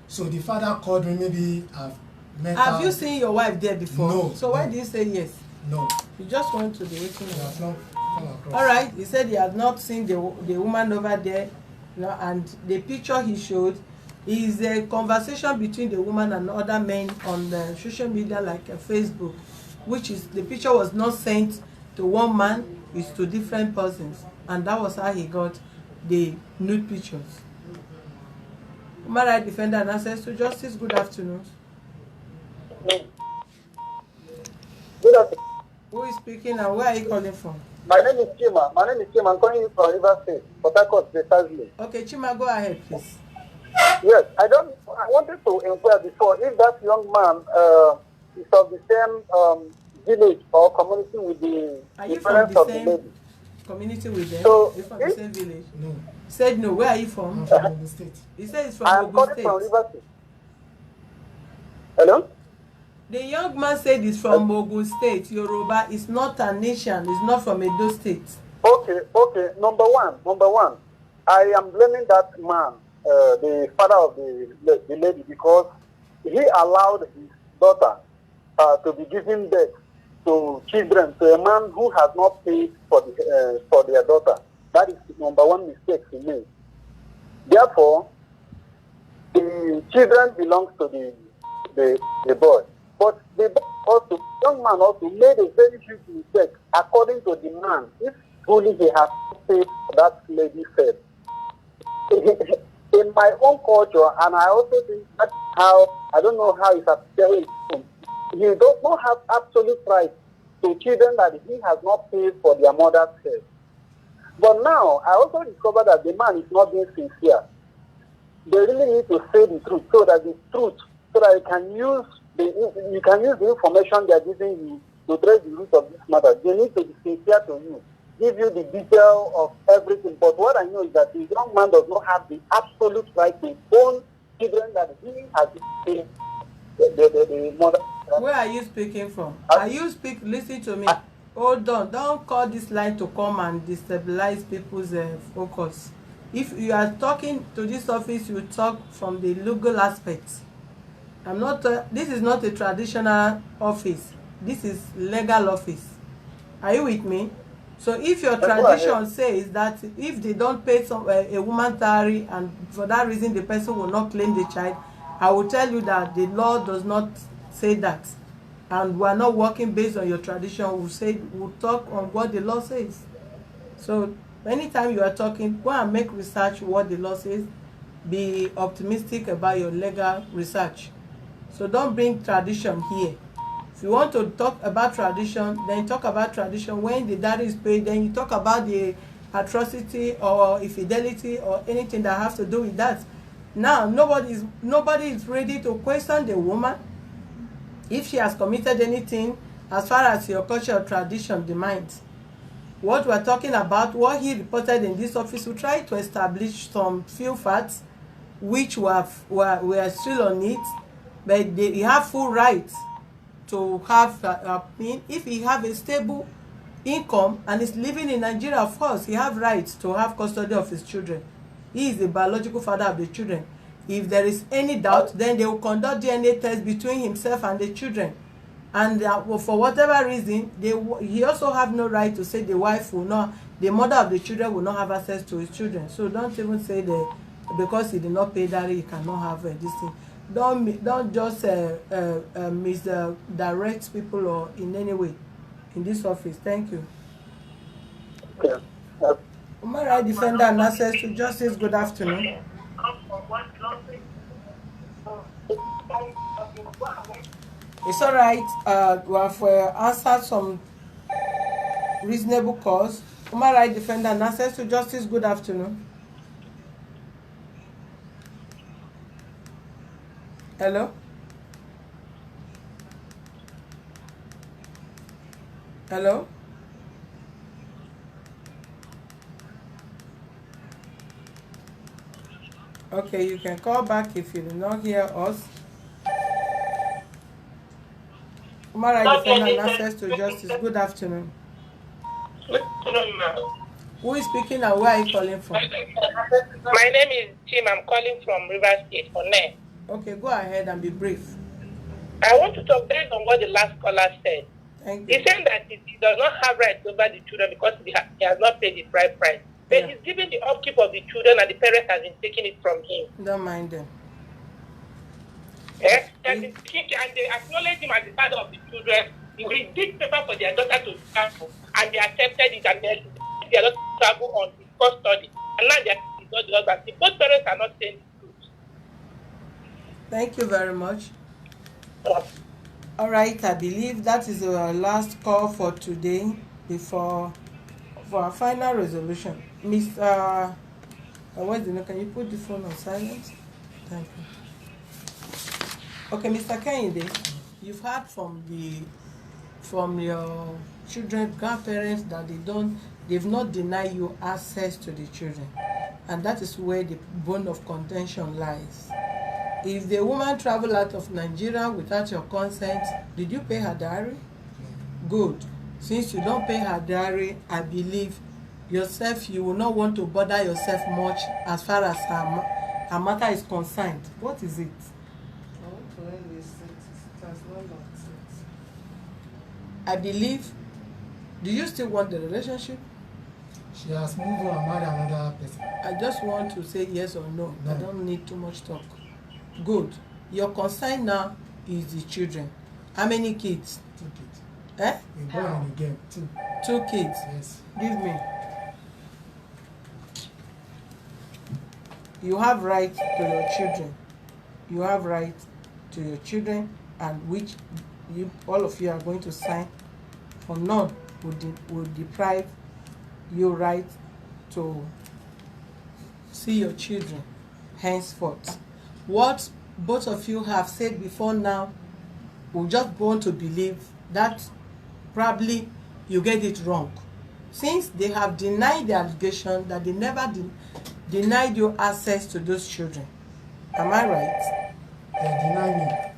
So the father called me, maybe I've met
Have
her.
you seen your wife there before?
No,
So why
no.
did you say yes?
No,
You just went to the waiting
I
room.
have not come across.
All right, he said he had not seen the woman over there, you know, and the picture he showed is a conversation between the woman and other men on the social media like Facebook, which is the picture was not sent to one man, it's to different persons, and that was how he got the nude pictures. Human rights defender and access to justice. Good afternoon.
Good afternoon.
Who is speaking and where are you calling from?
My name is Chima. I'm calling you from River State, Port Harcourt, precisely.
Okay, Chima, go ahead, please.
Yes, I wanted to inquire before if that young man is of the same village or community with the
Are you from
parents
the
of the
same
lady.
community with them?
So,
You from the
if-
same village?
No,
He said no. Where are you from?
I'm from the state.
He said he's from
I am
Ogun
calling
State.
from River State. Hello?
The young man said he's from Ogun State. Yoruba is not a nation. It's not from Edo State.
Okay. Number one. I am blaming that man, the father of the lady, because he allowed his daughter to be giving birth to children to a man who has not paid for their daughter. That is number one mistake he made. Therefore, the children belongs to the boy. But the young man also made a very huge mistake according to the man. If truly he has paid for that lady fed. In my own culture, and I also think that's how, I don't know how it's appearing. He does not have absolute right to children that he has not paid for their mother's care. But now, I also discovered that the man is not being sincere. They really need to say the truth, so that you can use the information they are giving you to trace the root of this matter. They need to be sincere to you, give you the detail of everything. But what I know is that the young man does not have the absolute right to own children that he has paid the mother.
Where are you speaking from? Listen to me. Hold on. Don't call this line to come and destabilize people's focus. If you are talking to this office, you talk from the legal aspect. This is not a traditional office. This is legal office. Are you with me? So if your tradition says that if they don't pay a woman dowry and for that reason the person will not claim the child, I will tell you that the law does not say that. And we are not working based on your tradition. We'll talk on what the law says. So anytime you are talking, go and make research what the law says. Be optimistic about your legal research. So don't bring tradition here. If you want to talk about tradition, then talk about tradition. When the dowry is paid, then you talk about the atrocity or infidelity or anything that has to do with that. Now nobody is ready to question the woman. if she has committed anything as far as your culture or tradition demands. What we're talking about, what he reported in this office, we tried to establish some few facts which we are still on it, but he have full rights to have, if he have a stable income and is living in Nigeria, of course, he have rights to have custody of his children. He is the biological father of the children. If there is any doubt, then they will conduct DNA test between himself and the children. And for whatever reason, he also have no right to say the wife will not, the mother of the children will not have access to his children. So don't even say that because he did not pay dowry, he cannot have this thing. Don't just misdirect people or in any way in this office. Thank you.
Okay.
Human rights defender and access to justice. Good afternoon. It's all right. We have answered some reasonable cause. Human rights defender and access to justice. Good afternoon. Hello. Hello. Okay, you can call back if you do not hear us. Human rights defender and access to justice. Good afternoon. Who is speaking and where are you calling from?
My name is Tim. I'm calling from Rivers State, One.
Okay, go ahead and be brief.
I want to talk based on what the last caller said.
Thank you.
He said that he does not have rights over the children because he has not paid the bride price. But
Yeah.
he's giving the upkeep of the children and the parents has been taking it from him.
Don't mind them.
Yes? And they acknowledge him as the father of the children. He did paper for their daughter to travel and they accepted it and they are not travel on his custody. And now they are not the husband. The both parents are not saying the truth.
Thank you very much. All right, I believe that is our last call for today for our final resolution. Mr. Can you put the phone on silent? Thank you. Okay, Mr. Kehinde, you've heard from your children, grandparents that they've not denied you access to the children, and that is where the bone of contention lies. If the woman traveled out of Nigeria without your consent, did you pay her dowry? Good. Since you don't pay her dowry, I believe yourself, you will not want to bother yourself much as far as her matter is concerned. What is it? I believe, do you still want the relationship?
She has moved on and married another person.
I just want to say yes or no. I don't need too much talk. Good. Your concern now is the children. How many kids?
2 kids.
Eh?
A boy and a girl. 2.
2 kids.
Yes.
Give me. You have right to your children. You have right to your children, and which all of you are going to sign. For none would deprive you right to see your children henceforth. What both of you have said before now, we just want to believe that probably you get it wrong. Since they have denied the allegation that they never denied you access to those children. Am I right?
They deny me.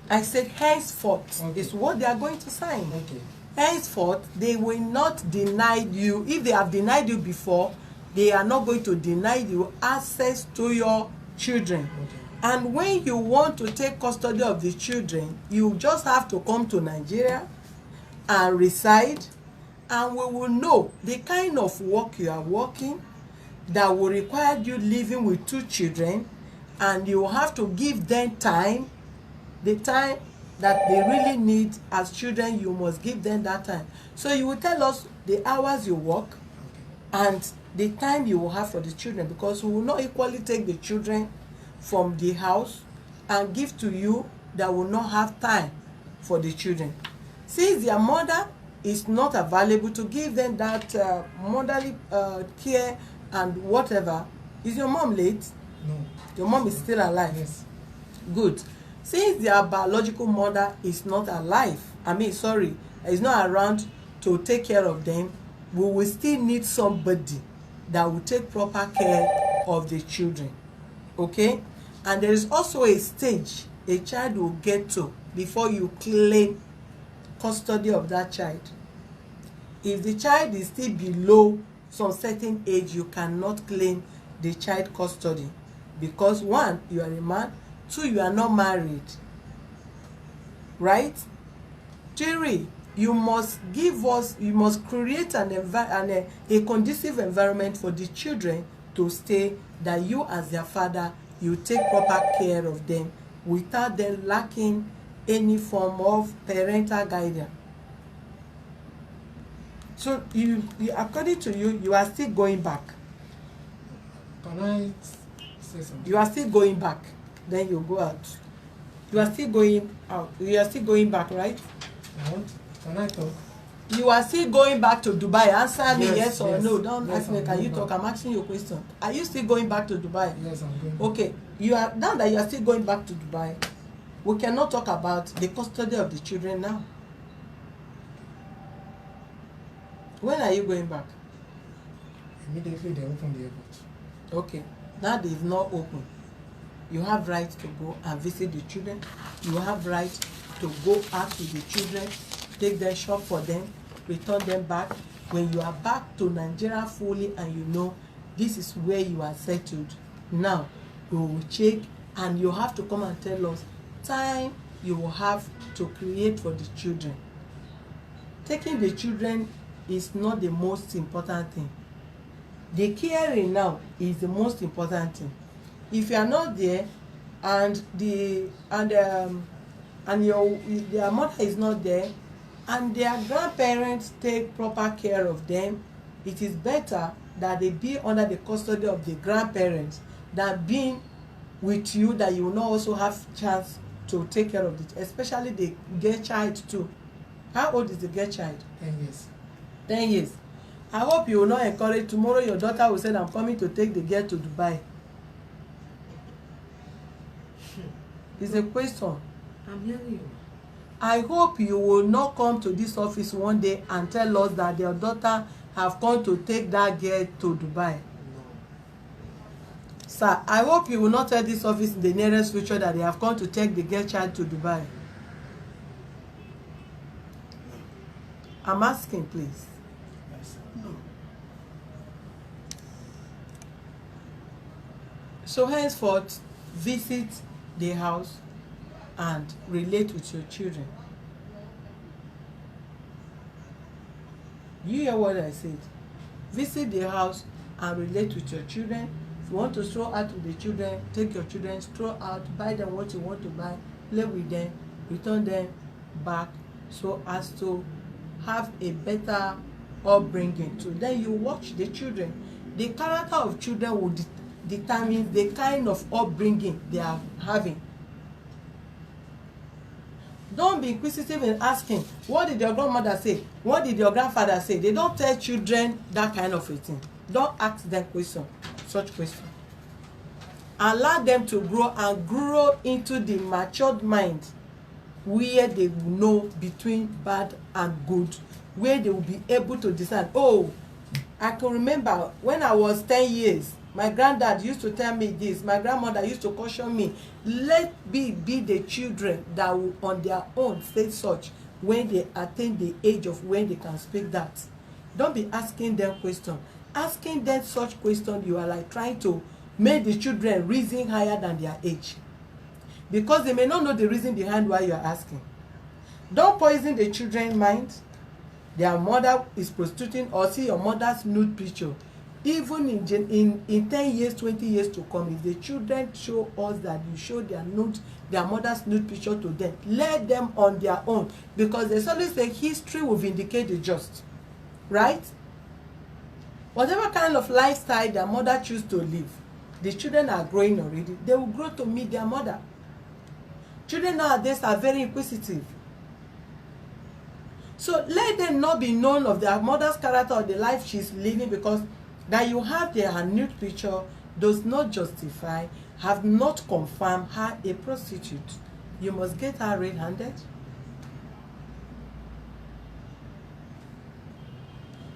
I said henceforth
Okay.
is what they are going to sign.
Okay.
Henceforth, they will not deny you. If they have denied you before, they are not going to deny you access to your children.
Okay.
And when you want to take custody of the children, you just have to come to Nigeria and reside, and we will know the kind of work you are working that will require you living with 2 children, and you will have to give them time, the time that they really need as children. You must give them that time. So you will tell us the hours you work and the time you will have for the children, because we will not equally take the children from the house and give to you that will not have time for the children. Since their mother is not available to give them that motherly care and whatever. Is your mom late?
No.
Your mom is still alive?
Yes.
Good. Since their biological mother is not alive, is not around to take care of them, we will still need somebody that will take proper care of the children. Okay? And there is also a stage a child will get to before you claim custody of that child. If the child is still below some certain age, you cannot claim the child custody, because 1, you are a man, 2, you are not married, right? 3, you must create a conducive environment for the children to stay, that you as their father, you take proper care of them without them lacking any form of parental guidance. So you according to you, you are still going back.
Can I say something?
You are still going back. Then you go out. You are still going out. You are still going back, right?
Can I talk?
You are still going back to Dubai. Answer me yes or
yes.
no. Don't
Yes,
ask me,
I'm
can you
going
talk?
back.
I'm asking you a question. Are you still going back to Dubai?
Yes, I'm going.
Okay. Now that you are still going back to Dubai, we cannot talk about the custody of the children now. When are you going back?
Immediately they open the airport.
Okay. That is not open. You have right to go and visit the children. You have right to go out with the children, take them, shop for them, return them back. When you are back to Nigeria fully and you know this is where you are settled, now we will check, and you have to come and tell us time you will have to create for the children. Taking the children is not the most important thing. The caring now is the most important thing. If you are not there and their mother is not there and their grandparents take proper care of them, it is better that they be under the custody of the grandparents than being with you, that you will not also have chance to take care of it, especially the girl child too. How old is the girl child?
10 years.
10 years. I hope you will not encourage tomorrow your daughter will say, I'm coming to take the girl to Dubai. It's a question.
I'm hearing you.
I hope you will not come to this office one day and tell us that your daughter have come to take that girl to Dubai.
No.
Sir, I hope you will not tell this office in the nearest future that they have come to take the girl child to Dubai. I'm asking, please.
No.
So henceforth, visit the house and relate with your children. You hear what I said? Visit the house and relate with your children. If you want to stroll out with the children, take your children, stroll out, buy them what you want to buy, play with them, return them back so as to have a better upbringing too. Then you watch the children. The character of children will determine the kind of upbringing they are having. Don't be inquisitive in asking, what did your grandmother say? What did your grandfather say? They don't tell children that kind of a thing. Don't ask them such question. Allow them to grow and grow into the matured mind where they will know between bad and good, where they will be able to decide. Oh, I can remember when I was 10 years, my granddad used to tell me this, my grandmother used to caution me, let be the children that will on their own say such when they attain the age of when they can speak that. Don't be asking them questions. Asking them such questions, you are like trying to make the children reason higher than their age, because they may not know the reason behind why you are asking. Don't poison the children's mind. Their mother is prostituting, or see your mother's nude picture. Even in 10 years, 20 years to come, if the children show us that you show their mother's nude picture to them, let them on their own, because there's always a history will vindicate the just, right? Whatever kind of lifestyle their mother choose to live, the children are growing already. They will grow to meet their mother. Children nowadays are very inquisitive. So let them not be known of their mother's character or the life she's living, because that you have their nude picture does not justify, have not confirmed her a prostitute. you must get her red-handed.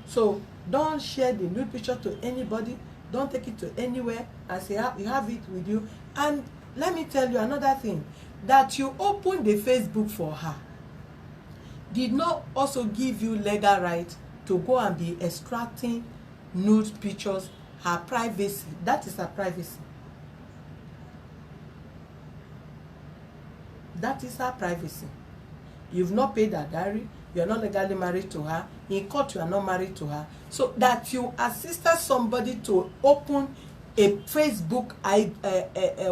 So don't share the nude picture to anybody. Don't take it to anywhere and say you have it with you. And let me tell you another thing, that you open the Facebook for her did not also give you legal right to go and be extracting nude pictures. Her privacy, that is her privacy. That is her privacy. You've not paid her dowry. You are not legally married to her. In court, you are not married to her. So that you assisted somebody to open a Facebook,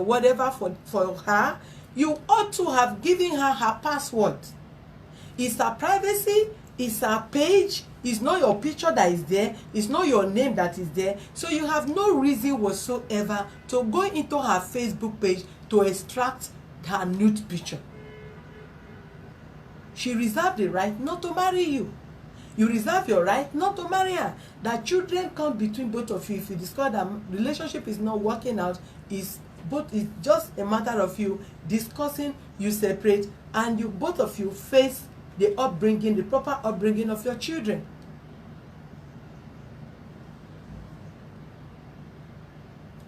whatever for her, you ought to have given her her password. It's her privacy. It's her page. It's not your picture that is there. It's not your name that is there. So you have no reason whatsoever to go into her Facebook page to extract her nude picture. She reserved the right not to marry you. You reserve your right not to marry her. That children come between both of you. If you discover that relationship is not working out, it's just a matter of you discussing, you separate, and you both of you face the upbringing, the proper upbringing of your children.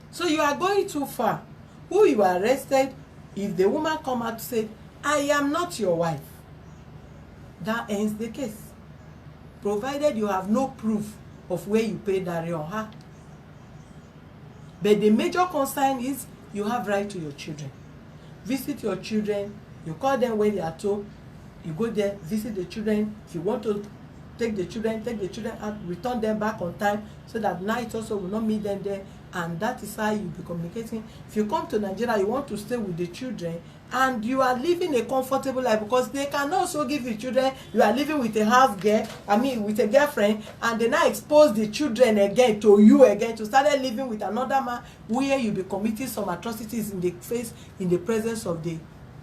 So you are going too far. Who you arrested, if the woman come out to say, I am not your wife, that ends the case. Provided you have no proof of where you paid dowry on her. But the major concern is you have right to your children. Visit your children. You call them when they are told. You go there, visit the children. If you want to take the children out, return them back on time, so that night also will not meet them there. And that is how you be communicating. If you come to Nigeria, you want to stay with the children, and you are living a comfortable life, because they can also give you children. You are living with a house girl, with a girlfriend, and they now expose the children again to you again to start living with another man, where you be committing some atrocities in the presence of the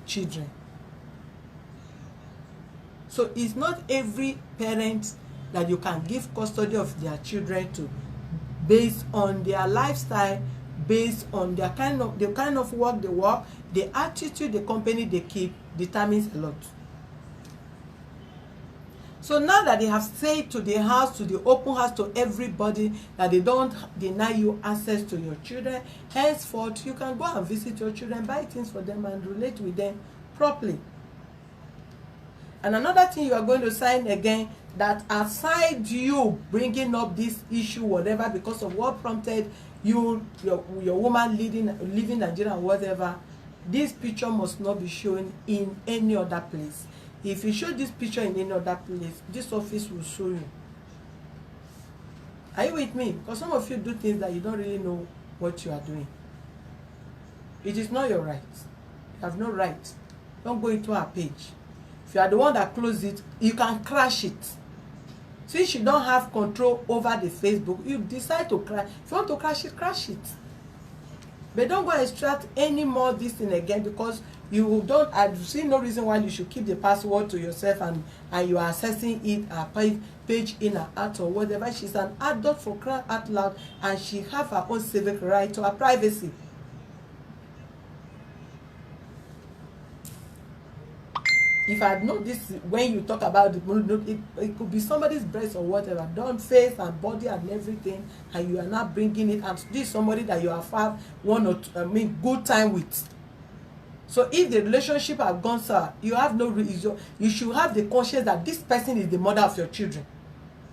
children. So it's not every parent that you can give custody of their children to, based on their lifestyle, based on the kind of work they work, the attitude the company they keep determines a lot. So now that they have said to the house, to the open house, to everybody, that they don't deny you access to your children, henceforth you can go and visit your children, buy things for them, and relate with them properly. And another thing you are going to sign again, that aside you bringing up this issue, whatever, because of what prompted your woman leaving Nigeria or whatever, this picture must not be shown in any other place. If you show this picture in any other place, this office will show you. Are you with me? Because some of you do things that you don't really know what you are doing. It is not your right. You have no right. Don't go into her page. If you are the one that closed it, you can crash it. Since you don't have control over the Facebook, you decide to crash. If you want to crash it, crash it. But don't go extract any more this thing again, because you don't. I see no reason why you should keep the password to yourself and you are accessing it, a page in or out or whatever. She's an adult, for crying out loud, and she have her own civic right to her privacy. If I had known this when you talk about it could be somebody's breast or whatever, done face and body and everything, and you are not bringing it, and this is somebody that you have had one or two, good time with. So if the relationship have gone sour, you have no reason. You should have the conscience that this person is the mother of your children.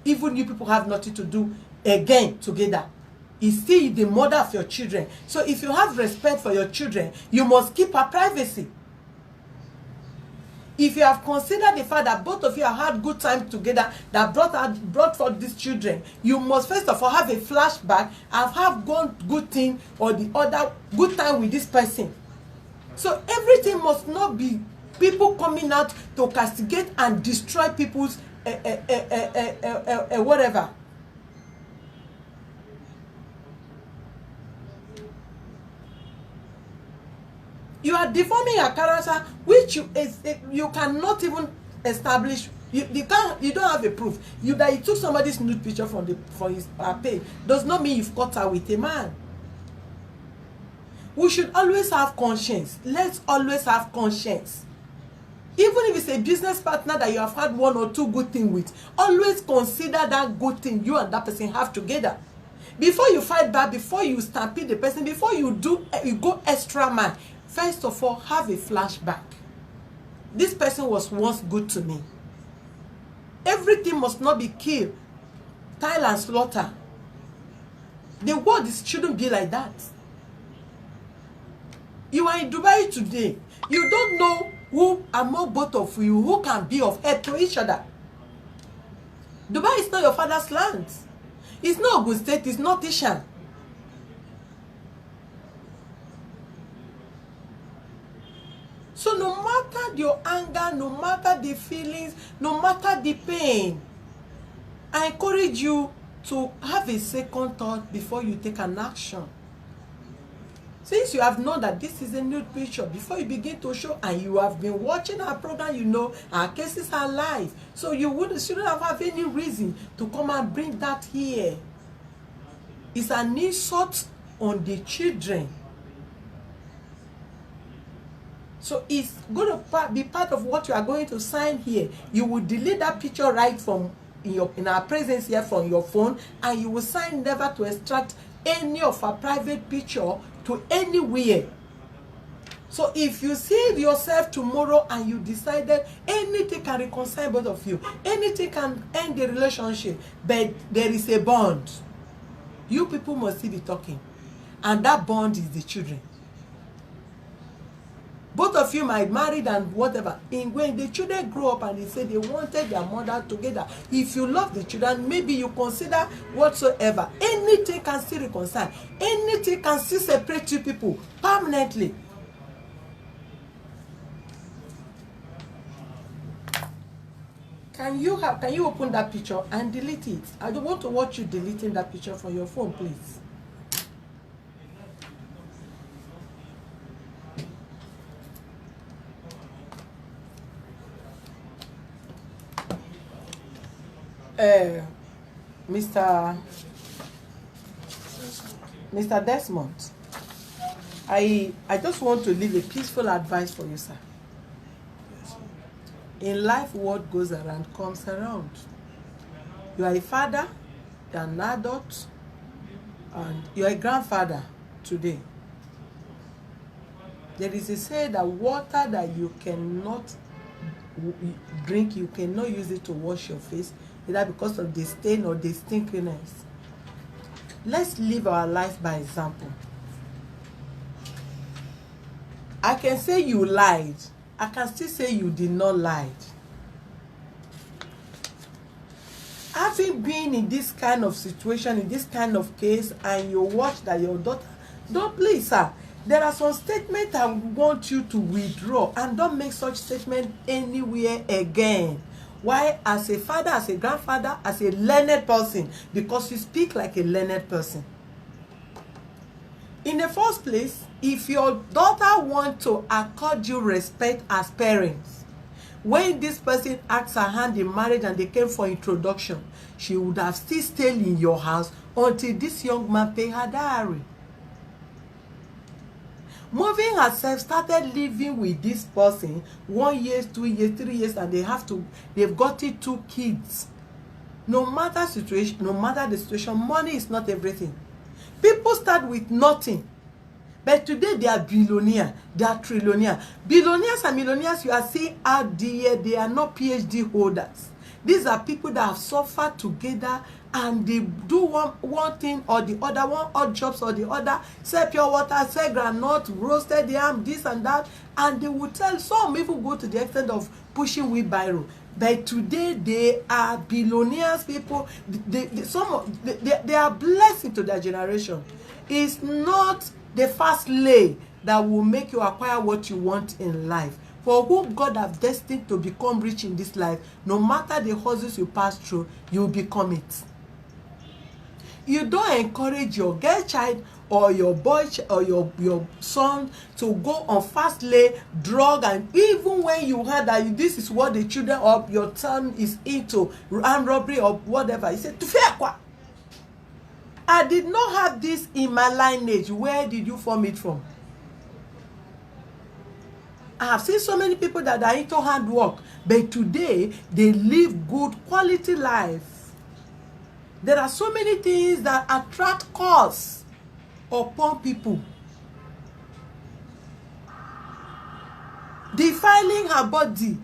Even you people have nothing to do again together. Is still the mother of your children. So if you have respect for your children, you must keep her privacy. If you have considered the fact that both of you have had good time together that brought forth these children, you must first of all have a flashback and have gone good thing or the other good time with this person. So everything must not be people coming out to castigate and destroy people's whatever. You are deforming a character which you cannot even establish. You don't have a proof. That you took somebody's nude picture from his page does not mean you've caught her with a man. We should always have conscience. Let's always have conscience. Even if it's a business partner that you have had one or two good things with, always consider that good thing you and that person have together. Before you fight back, before you stampede the person, before you go extra mile, first of all, have a flashback. This person was once good to me. Everything must not be killed, tile and slaughter. The world shouldn't be like that. You are in Dubai today. You don't know who among both of you who can be of help to each other. Dubai is not your father's land. It's not Ogun State, it's not Ishan. So no matter your anger, no matter the feelings, no matter the pain, I encourage you to have a second thought before you take an action. Since you have known that this is a nude picture, before you begin to show, and you have been watching our program, you know our cases are live. So you shouldn't have any reason to come and bring that here. It's an insult on the children. So it's going to be part of what you are going to sign here. You will delete that picture right from in our presence here from your phone, and you will sign never to extract any of our private picture to anywhere. So if you see yourself tomorrow and you decided anything can reconcile both of you, anything can end the relationship, but there is a bond, you people must still be talking, and that bond is the children. Both of you might married and whatever. When the children grow up and they say they wanted their mother together, if you love the children, maybe you consider whatsoever. Anything can still reconcile. Anything can still separate you people permanently. Can you open that picture and delete it? I don't want to watch you deleting that picture from your phone, please. Mr. Desmond, I just want to leave a peaceful advice for you, sir. In life, what goes around comes around. You are a father, you are an adult, and you are a grandfather today. There is a saying that water that you cannot drink, you cannot use it to wash your face, either because of the stain or the stinkiness. Let's live our life by example. I can say you lied. I can still say you did not lie. Having been in this kind of situation, in this kind of case, and you watch that your daughter, don't please, sir. There are some statements I want you to withdraw, and don't make such statement anywhere again. Why? As a father, as a grandfather, as a learned person, because you speak like a learned person. In the first place, if your daughter wants to accord you respect as parents, when this person asked her hand in marriage and they came for introduction, she would have still stayed in your house until this young man paid her dowry. Moving herself, started living with this person 1 year, 2 years, 3 years, and they've gotten 2 kids. No matter the situation, money is not everything. People start with nothing, but today they are billionaires, they are trillionaires. Billionaires and millionaires you are seeing out there, they are not PhD holders. These are people that have suffered together, and they do one thing or the other, one odd jobs or the other, sell pure water, sell groundnut, roasted yam, this and that, and they will tell, some even go to the extent of pushing wheelbarrow. But today they are billionaires people. They are blessed to their generation. It's not the fast lane that will make you acquire what you want in life. For whom God have destined to become rich in this life, no matter the hurdles you pass through, you will become it. You don't encourage your girl child or your boy or your son to go on fast lane, drug, and even when you heard that this is what the children of your son is into, armed robbery or whatever, you say, I did not have this in my lineage. Where did you form it from? I have seen so many people that are into hard work, but today they live good quality life. There are so many things that attract curse upon people. Defiling her body.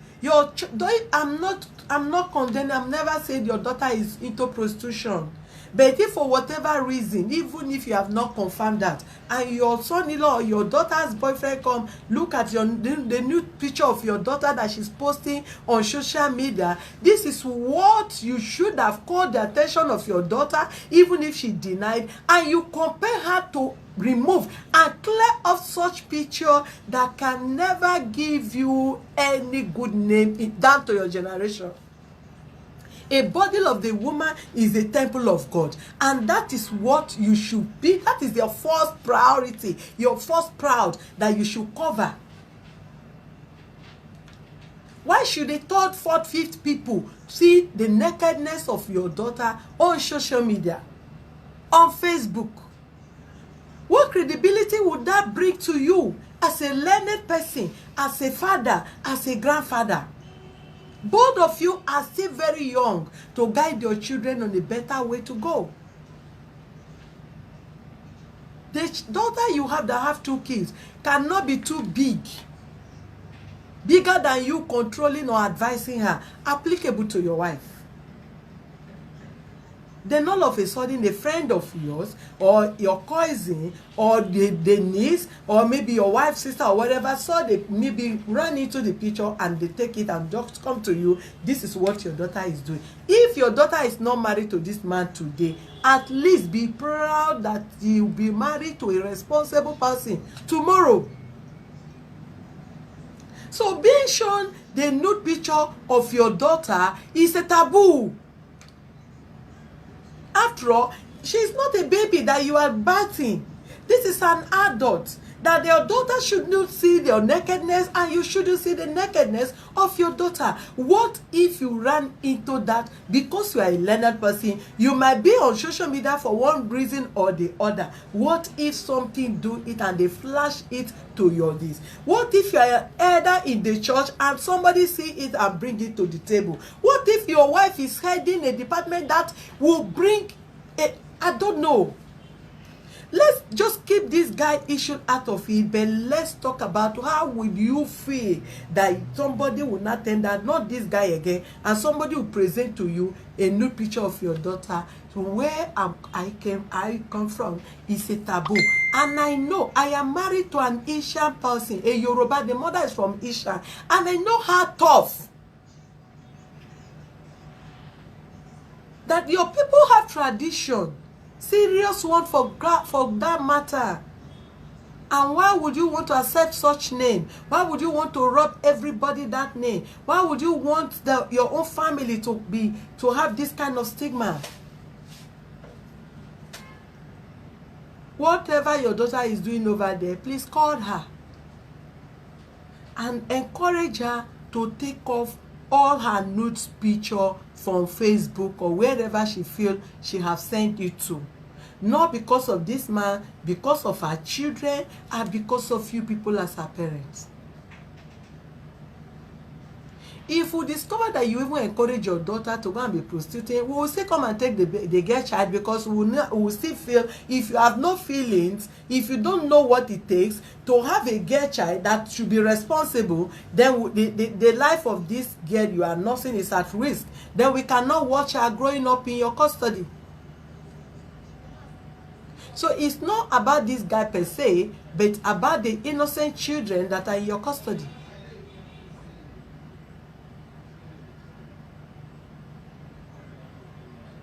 I'm not condemning. I've never said your daughter is into prostitution. But if for whatever reason, even if you have not confirmed that, and your son-in-law or your daughter's boyfriend come look at the new picture of your daughter that she's posting on social media, this is what you should have called the attention of your daughter, even if she denied, and you compare her to remove and clear off such picture that can never give you any good name down to your generation. A body of the woman is a temple of God, and that is what you should be. That is your first priority, your first proud that you should cover. Why should the third, fourth, fifth people see the nakedness of your daughter on social media, on Facebook? What credibility would that bring to you as a learned person, as a father, as a grandfather? Both of you are still very young to guide your children on a better way to go. The daughter you have that have 2 kids cannot be too big. Bigger than you controlling or advising her, applicable to your wife. Then all of a sudden a friend of yours or your cousin or the niece or maybe your wife's sister or whatever saw they maybe run into the picture and they take it and just come to you. This is what your daughter is doing. If your daughter is not married to this man today, at least be proud that you'll be married to a responsible person tomorrow. So being shown the nude picture of your daughter is a taboo. After all, she is not a baby that you are bathing. This is an adult. That your daughter should not see your nakedness and you shouldn't see the nakedness of your daughter. What if you ran into that because you are a learned person? You might be on social media for one reason or the other. What if something do it and they flash it to your this? What if you are elder in the church and somebody see it and bring it to the table? What if your wife is heading a department that will bring I don't know. Let's just keep this guy issue out of it, but let's talk about how would you feel that somebody will not tender, not this guy again, and somebody will present to you a new picture of your daughter. So where I come from is a taboo. And I know I am married to an Asian person, a Yoruba, the mother is from Isha, and I know how tough. That your people have tradition. Serious one for that matter. And why would you want to accept such name? Why would you want to rob everybody that name? Why would you want your own family to have this kind of stigma? Whatever your daughter is doing over there, please call her and encourage her to take off all her nude picture from Facebook or wherever she feels she has sent it to. Not because of this man, because of her children, and because of you people as her parents. If we discover that you even encourage your daughter to go and be prostituting, we will still come and take the girl child, because we will still feel, if you have no feelings, if you don't know what it takes to have a girl child that should be responsible, then the life of this girl you are nursing is at risk. Then we cannot watch her growing up in your custody. So it's not about this guy per se, but about the innocent children that are in your custody.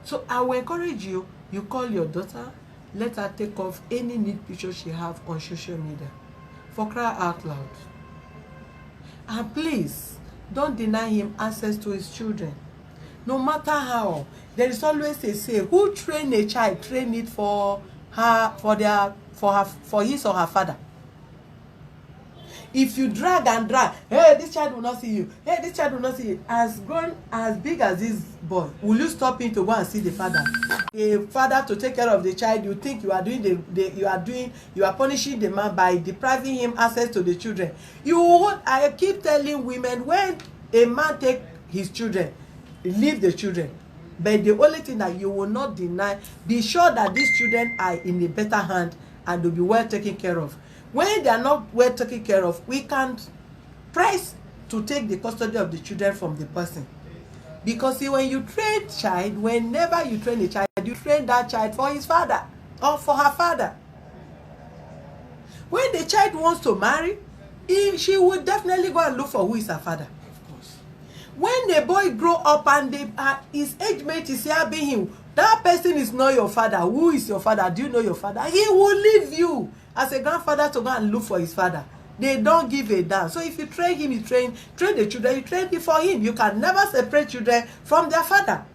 So I will encourage you, you call your daughter, let her take off any nude picture she have on social media. For cry out loud. And please, don't deny him access to his children. No matter how, there is always a say, who train a child, train it for his or her father. if you drag and drag, hey, this child will not see you, hey, this child will not see you. As grown as big as this boy, will you stop him to go and see the father? A father to take care of the child, you think you are doing you are punishing the man by depriving him access to the children. I keep telling women, when a man take his children, leave the children, but the only thing that you will not deny, be sure that these children are in a better hand and will be well taken care of. When they are not well taken care of, we can press to take the custody of the children from the person. Because see, when you train child, whenever you train a child, you train that child for his father or for her father. When the child wants to marry, she will definitely go and look for who is her father.
Of course.
When the boy grow up and his age mate is helping him, that person is not your father. Who is your father? Do you know your father? He will leave you as a grandfather to go and look for his father. They don't give a damn. So if you train him, you train the children, you train it for him. You can never separate children from their father.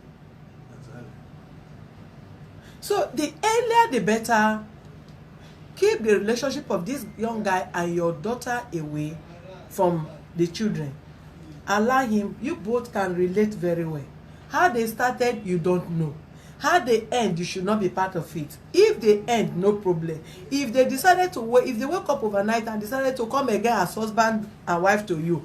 So the earlier the better. Keep the relationship of this young guy and your daughter away from the children. Allow him. You both can relate very well. How they started, you don't know. How they end, you should not be part of it. If they end, no problem. If they decided to wait, if they wake up overnight and decided to come again as husband and wife to you,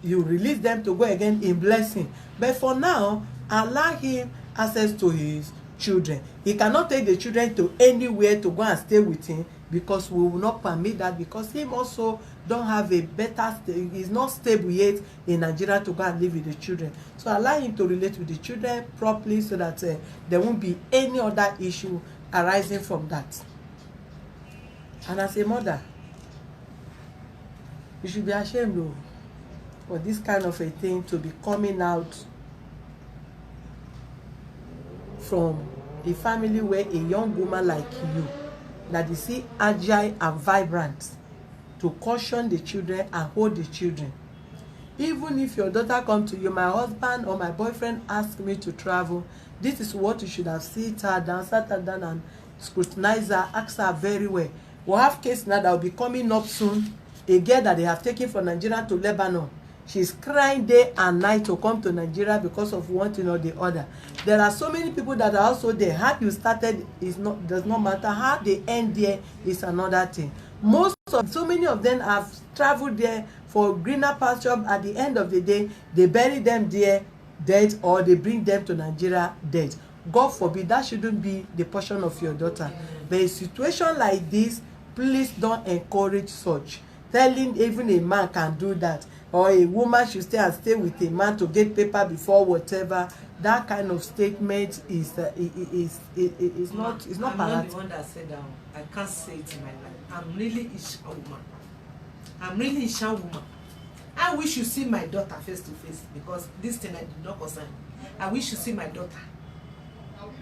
you release them to go again in blessing. But for now, allow him access to his children. He cannot take the children to anywhere to go and stay with him, because we will not permit that, because him also don't have a better, he's not stable yet in Nigeria to go and live with the children. So allow him to relate with the children properly, so that there won't be any other issue arising from that. And as a mother, you should be ashamed though, for this kind of a thing to be coming out from a family where a young woman like you, that is see agile and vibrant, to caution the children and hold the children. Even if your daughter come to you, my husband or my boyfriend asked me to travel, this is what you should have sat her down and scrutinize her, ask her very well. We'll have case now that will be coming up soon. A girl that they have taken from Nigeria to Lebanon. She's crying day and night to come to Nigeria because of one thing or the other. There are so many people that are also there. How you started does not matter. How they end there is another thing. So many of them have traveled there for greener pasture. At the end of the day, they bury them there dead, or they bring them to Nigeria dead. God forbid, that shouldn't be the portion of your daughter. But a situation like this, please don't encourage such. Telling even a man can do that, or a woman should stay with a man to get paper before whatever, that kind of statement is not
I'm not the one that said that. I can't say it in my life. I'm really a woman. I'm really a woman. I wish you see my daughter face to face, because this thing I did not concern. I wish you see my daughter.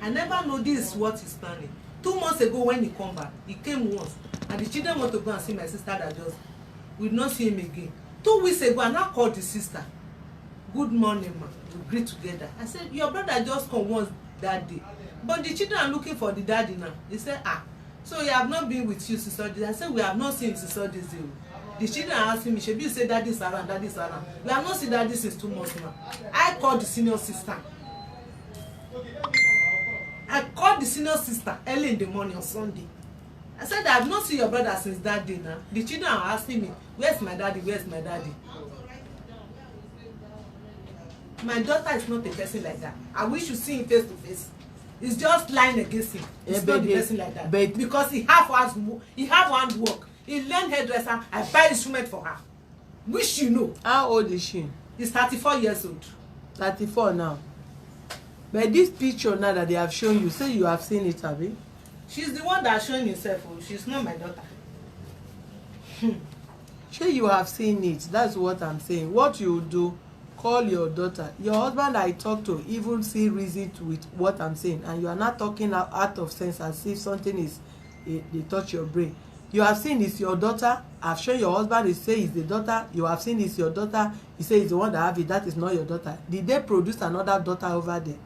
I never know this is what he's planning. 2 months ago when he come back, he came once, and the children want to go and see my sister that just we did not see him again. 2 weeks ago, I now called the sister. Good morning, ma. We greet together. I said, your brother just come once that day, but the children are looking for the daddy now. They said, so you have not been with you since all this. I said, we have not seen since all this day. The children are asking me, should you say daddy's around, daddy's around? We have not seen daddy since 2 months now. I called the senior sister. Early in the morning on Sunday. I said, I have not seen your brother since that day now. The children are asking me, where's my daddy, where's my daddy? My daughter is not a person like that. I wish you see him face to face. It's just lying against him. He's not the person like that. Because he have hand work. He learned hairdresser. I buy instrument for her. Wish you know.
How old is she?
He's 34 years old.
34 now. But this picture now that they have shown you, say you have seen it, Abby?
She's the one that's showing herself. She's not my daughter.
Sure, you have seen it. That's what I'm saying. What you do, call your daughter. Your husband I talk to even see reason with what I'm saying, and you are not talking out of sense as if something is they touch your brain. You have seen it's your daughter. I've shown your husband. He say it's the daughter. You have seen it's your daughter. He say it's the one that have it. That is not your daughter. Did they produce another daughter over there?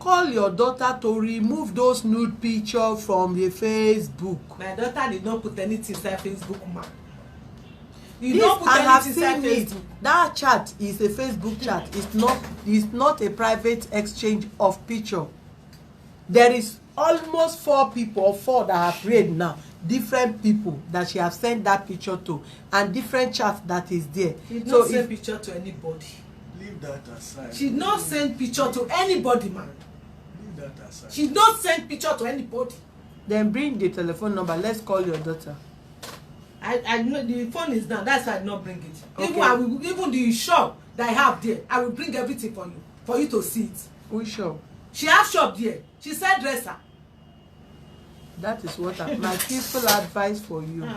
call your daughter to remove those nude pictures from the Facebook.
My daughter did not put anything inside Facebook, ma. You
This,
don't put
I have
anything inside
seen it.
Facebook.
That chat is a Facebook chat. It's not a private exchange of picture. There is almost 4 people or 4 that have read now, different people that she have sent that picture to, and different chats that is there.
She did
So
not send picture to anybody.
Leave that aside.
She did not send picture to anybody, man.
Leave that aside.
She did not send picture to anybody.
then bring the telephone number. Let's call your daughter.
I know the phone is down. That's why I did not bring it.
Okay.
Even the shop that I have there, I will bring everything for you to see it.
Which shop?
She has shop there. She said dresser.
That is what my peaceful advice for you.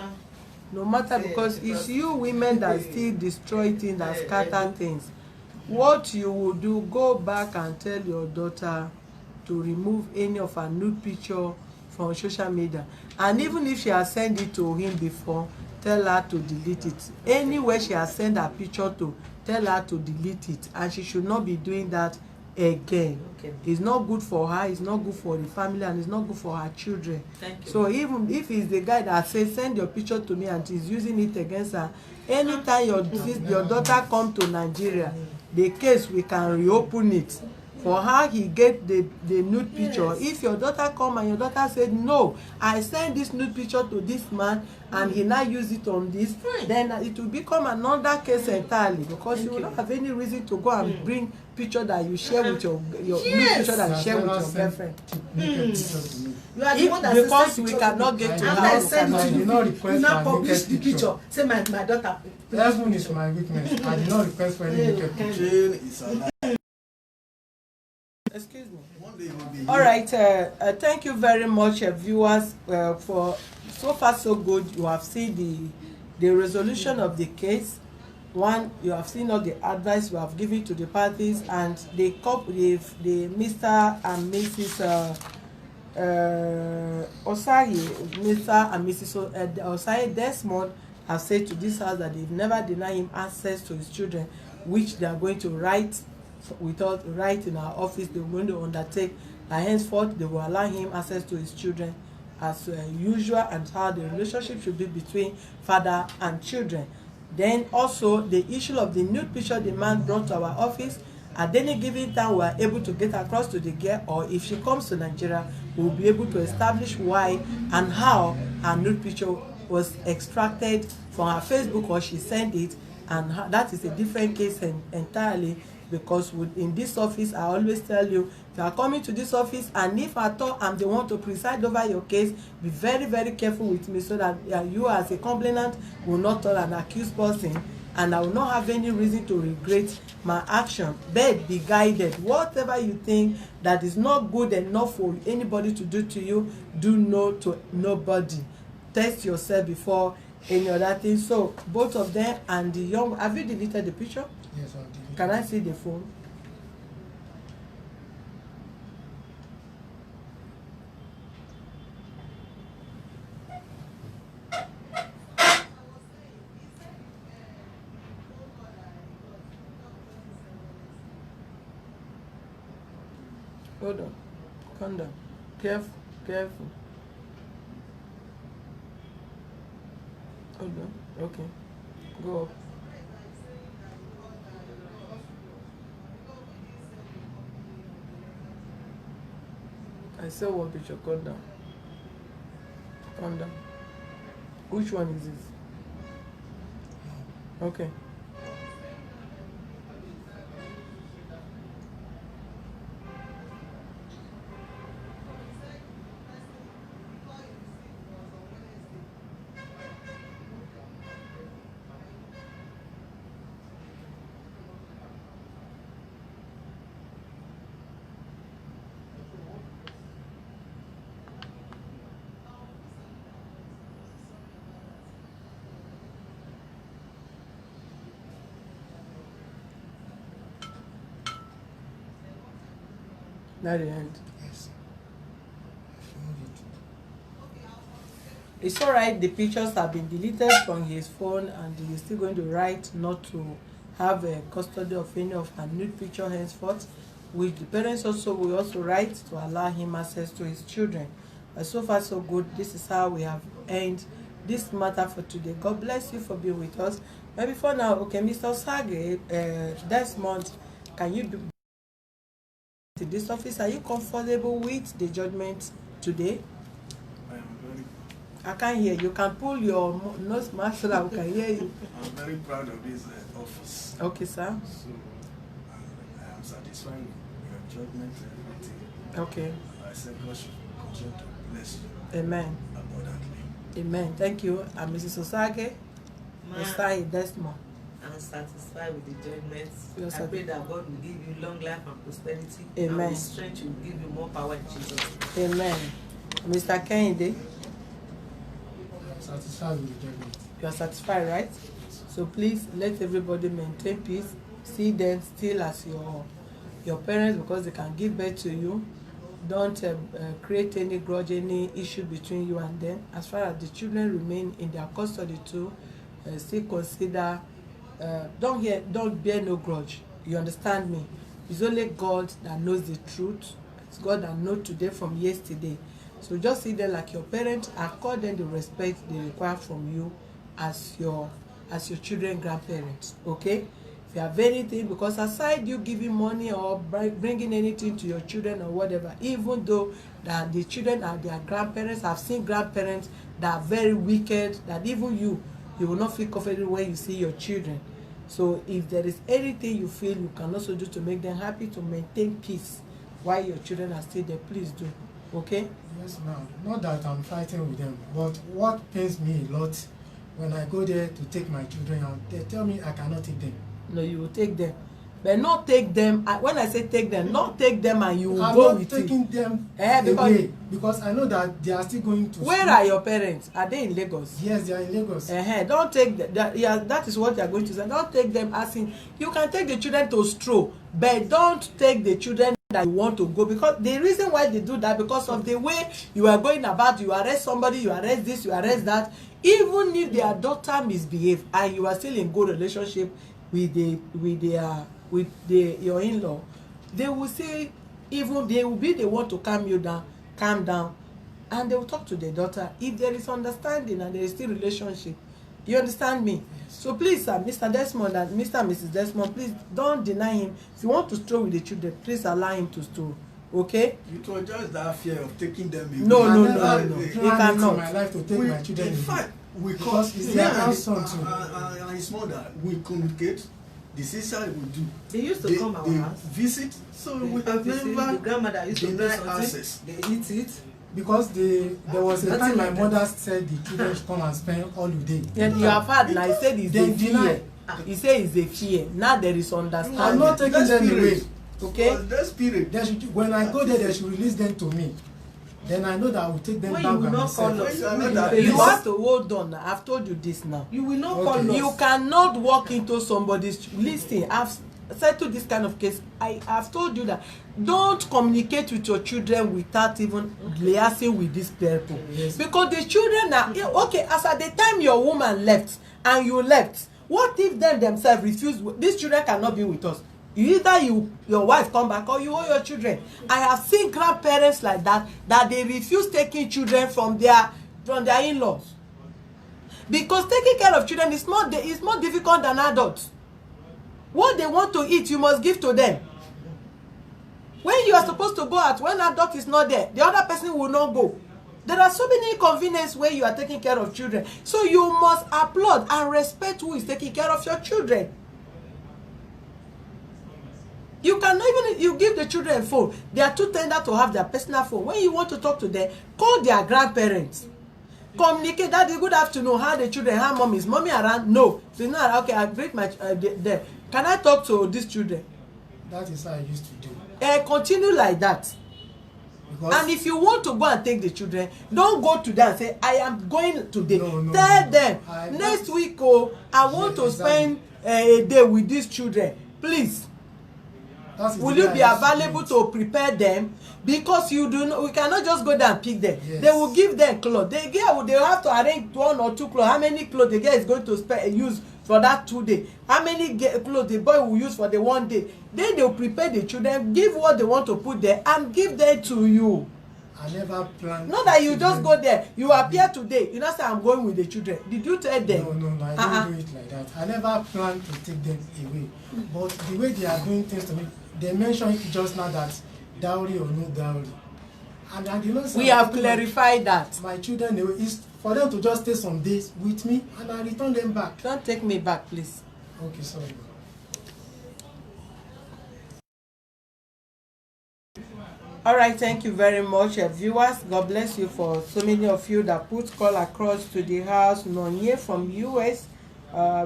No matter, because it's you women that still destroy things, that scatter things. What you will do, go back and tell your daughter to remove any of her nude picture from social media. And even if she has sent it to him before, tell her to delete it. Anywhere she has sent her picture to, tell her to delete it. And she should not be doing that again.
Okay.
It's not good for her, it's not good for the family, and it's not good for her children.
Thank you.
So even if it's the guy that says send your picture to me and he's using it against her, anytime your daughter come to Nigeria, the case, we can reopen it. For her, he get the nude picture.
Yes.
If your daughter come and your daughter said no, I send this nude picture to this man and he now use it on this, then it will become another case entirely, because you will not have any reason to go and bring picture that you share with your nude picture that you share with your girlfriend.
You are the one that
Because
says
we cannot get to
after
how
I
we
send
cannot
it to
I did
you,
not request
you now
for a
publish the
naked
picture.
picture.
Say my daughter.
Telephone is my weakness. I did not request for any naked picture.
Jane is alive.
Excuse me.
One day he will be
All
here.
right, thank you very much, viewers, for so far so good. You have seen the resolution of the case. One, you have seen all the advice you have given to the parties, and the couple, the Mr. and Mrs. Osayi, Mr. and Mrs. Osayi Desmond have said to this house that they've never denied him access to his children, which they are going to write without right in our office. They're going to undertake that henceforth they will allow him access to his children as usual, and how the relationship should be between father and children. Then also the issue of the nude picture the man brought to our office, at any given time we are able to get across to the girl, or if she comes to Nigeria, we will be able to establish why and how her nude picture was extracted from her Facebook, or she sent it, and that is a different case entirely. Because in this office, I always tell you, if you are coming to this office and if at all I'm the one to preside over your case, be very, very careful with me, so that you as a complainant will not turn an accused person, and I will not have any reason to regret my action. But be guided. Whatever you think that is not good enough for anybody to do to you, do no to nobody. Test yourself before any other thing. So both of them and the young, have you deleted the picture?
Yes, I'll delete.
Can I see the phone? Hold on. Calm down. Careful. Careful. Hold on. Okay. Go up. I saw one picture. Calm down. Calm down. Which one is this? Okay. Not the end.
Yes. I found it.
It's alright, the pictures have been deleted from his phone, and he's still going to write not to have a custody of any of her nude picture henceforth. which the parents also will also write to allow him access to his children. So far so good. This is how we have end this matter for today. God bless you for being with us. But before now, okay, Mr. Sage, Desmond, can you do to this office? Are you comfortable with the judgment today?
I am very.
I can't hear you. Can pull your nose mask so that we can hear you.
I'm very proud of this office.
Okay, sir.
So I am satisfied with your judgment and everything.
Okay.
I say God should continue to bless you
Amen.
abundantly.
Amen. Thank you. And Mrs. Osage, Mr. Desmond.
I'm satisfied with the judgment.
Yes,
I pray that God will give you long life and prosperity.
Amen.
And with strength will give you more power in Jesus.
Amen. Mr. Kehinde,
I'm satisfied with the judgment.
you are satisfied, right? So please let everybody maintain peace. See them still as your parents, because they can give birth to you. Don't create any grudge, any issue between you and them. As far as the children remain in their custody too, still consider. Don't bear no grudge. You understand me? It's only God that knows the truth. It's God that knows today from yesterday. So just see them like your parents, accord them the respect they require from you as your children grandparents. Okay? If you have anything, because aside you giving money or bringing anything to your children or whatever, even though that the children are their grandparents, I've seen grandparents that are very wicked, that even you will not feel comfortable when you see your children. So if there is anything you feel you can also do to make them happy, to maintain peace while your children are still there, please do. Okay?
Yes, ma'am. Not that I'm fighting with them, but what pains me a lot when I go there to take my children out, they tell me I cannot take them.
No, you will take them, but not take them. When I say take them, not take them and you will
I'm
go
not
with
taking
it.
them
Because,
because I know that they are still going to
where
school.
are your parents? Are they in Lagos?
Yes, they are in Lagos.
Don't take that. Yeah, that is what you are going to say. Don't take them as in, you can take the children to stroll, but don't take the children that you want to go, because the reason why they do that, because of the way you are going about. You arrest somebody, you arrest this, you arrest that. Even if their daughter misbehave and you are still in good relationship with your in-law, they will say, even they will be the one to calm down, and they will talk to the daughter if there is understanding and there is still relationship. You understand me? So please, sir, Mr. Desmond and Mr. and Mrs. Desmond, please don't deny him. If you want to stroll with the children, please allow him to stroll. Okay?
It was just that fear of taking them away.
No.
He
cannot.
in my life to take my children.
In fact, we
because it's their grandson too.
And his mother, we communicate. The sister will do.
They used to come our house.
Visit, so we have
The
never
grandmother used to do
denied
something.
access.
They eat it.
Because there was a
Nothing
time my
like
mother said the children should come and spend holiday.
Yeah, you have heard now. He said it's
They
a fear.
deny.
He said it's a fear. Now there is understanding.
I'm not taking
That
them
spirit.
away.
Okay?
That spirit.
They should, when I go there, they should release them to me. Then I know that I will take them
When
back
you will
by
not
myself.
call us,
When you
we
are
will
not
pay
You
that-
have to hold on. I've told you this now.
You will not
Okay.
call us.
You cannot walk into somebody's. Listen, I've settled this kind of case. I have told you that don't communicate with your children without even liaising with these people.
Yes.
Because the children are okay. As at the time your woman left and you left, what if them themselves refuse? These children cannot be with us. Either your wife come back or you owe your children. I have seen grandparents like that they refuse taking children from their in-laws, because taking care of children is more difficult than adults. What they want to eat, you must give to them. When you are supposed to go out, when adult is not there, the other person will not go. There are so many inconveniences where you are taking care of children. So you must applaud and respect who is taking care of your children. You cannot even, you give the children a phone. They are too tender to have their personal phone. When you want to talk to them, call their grandparents. Communicate. Daddy, good afternoon. How the children? How mom is? Mommy around? No. She's not around. Okay, I greet my there. Can I talk to these children?
That is how I used to do.
Continue like that.
Because
And if you want to go and take the children, don't go to them and say, I am going today.
No,
Tell them,
I-
next week, I want to spend a day with these children. Please.
that is
Will
the
you
way
be
I used
available
do it.
to prepare them? Because you do not, we cannot just go there and pick them.
Yes.
They will give them clothes. They will have to arrange 1 or 2 clothes. How many clothes the girl is going to use for that 2 days. How many clothes the boy will use for the 1 day? Then they'll prepare the children, give what they want to put there, and give them to you.
I never planned.
Not that you just go there. You appear today. You know, say I'm going with the children. Did you tell them?
No, I don't do it like that. I never planned to take them away. But the way they are doing things to me, they mentioned just now that dowry or no dowry. And you know,
we have clarified that.
My children, is for them to just stay some days with me and I return them back.
Don't take me back, please.
Okay, sorry.
All right, thank you very much, viewers. God bless you for so many of you that put call across to the house. Nonye from US,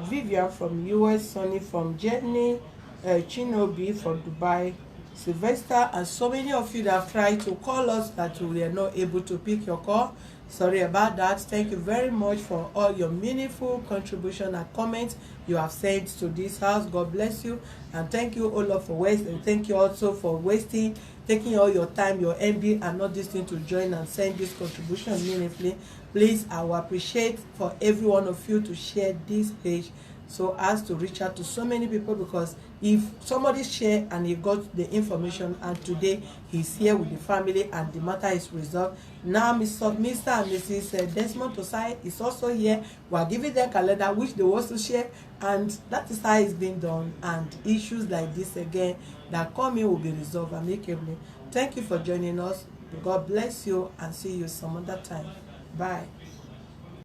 Vivian from US, Sonny from Germany, Chinobi from Dubai, Sylvester, and so many of you that have tried to call us that we are not able to pick your call. Sorry about that. Thank you very much for all your meaningful contribution and comments you have sent to this house. God bless you, and thank you all for wasting. Thank you also for taking all your time, your MB, and not this thing to join and send this contribution meaningfully. Please, I will appreciate for every one of you to share this page so as to reach out to so many people, because if somebody share and he got the information and today he's here with the family and the matter is resolved, now Mr. and Mrs. Desmond Tosai is also here. We are giving them calendar which they want to share, and that is how it's been done, and issues like this again that come in will be resolved amicably. Thank you for joining us. God bless you, and see you some other time. Bye.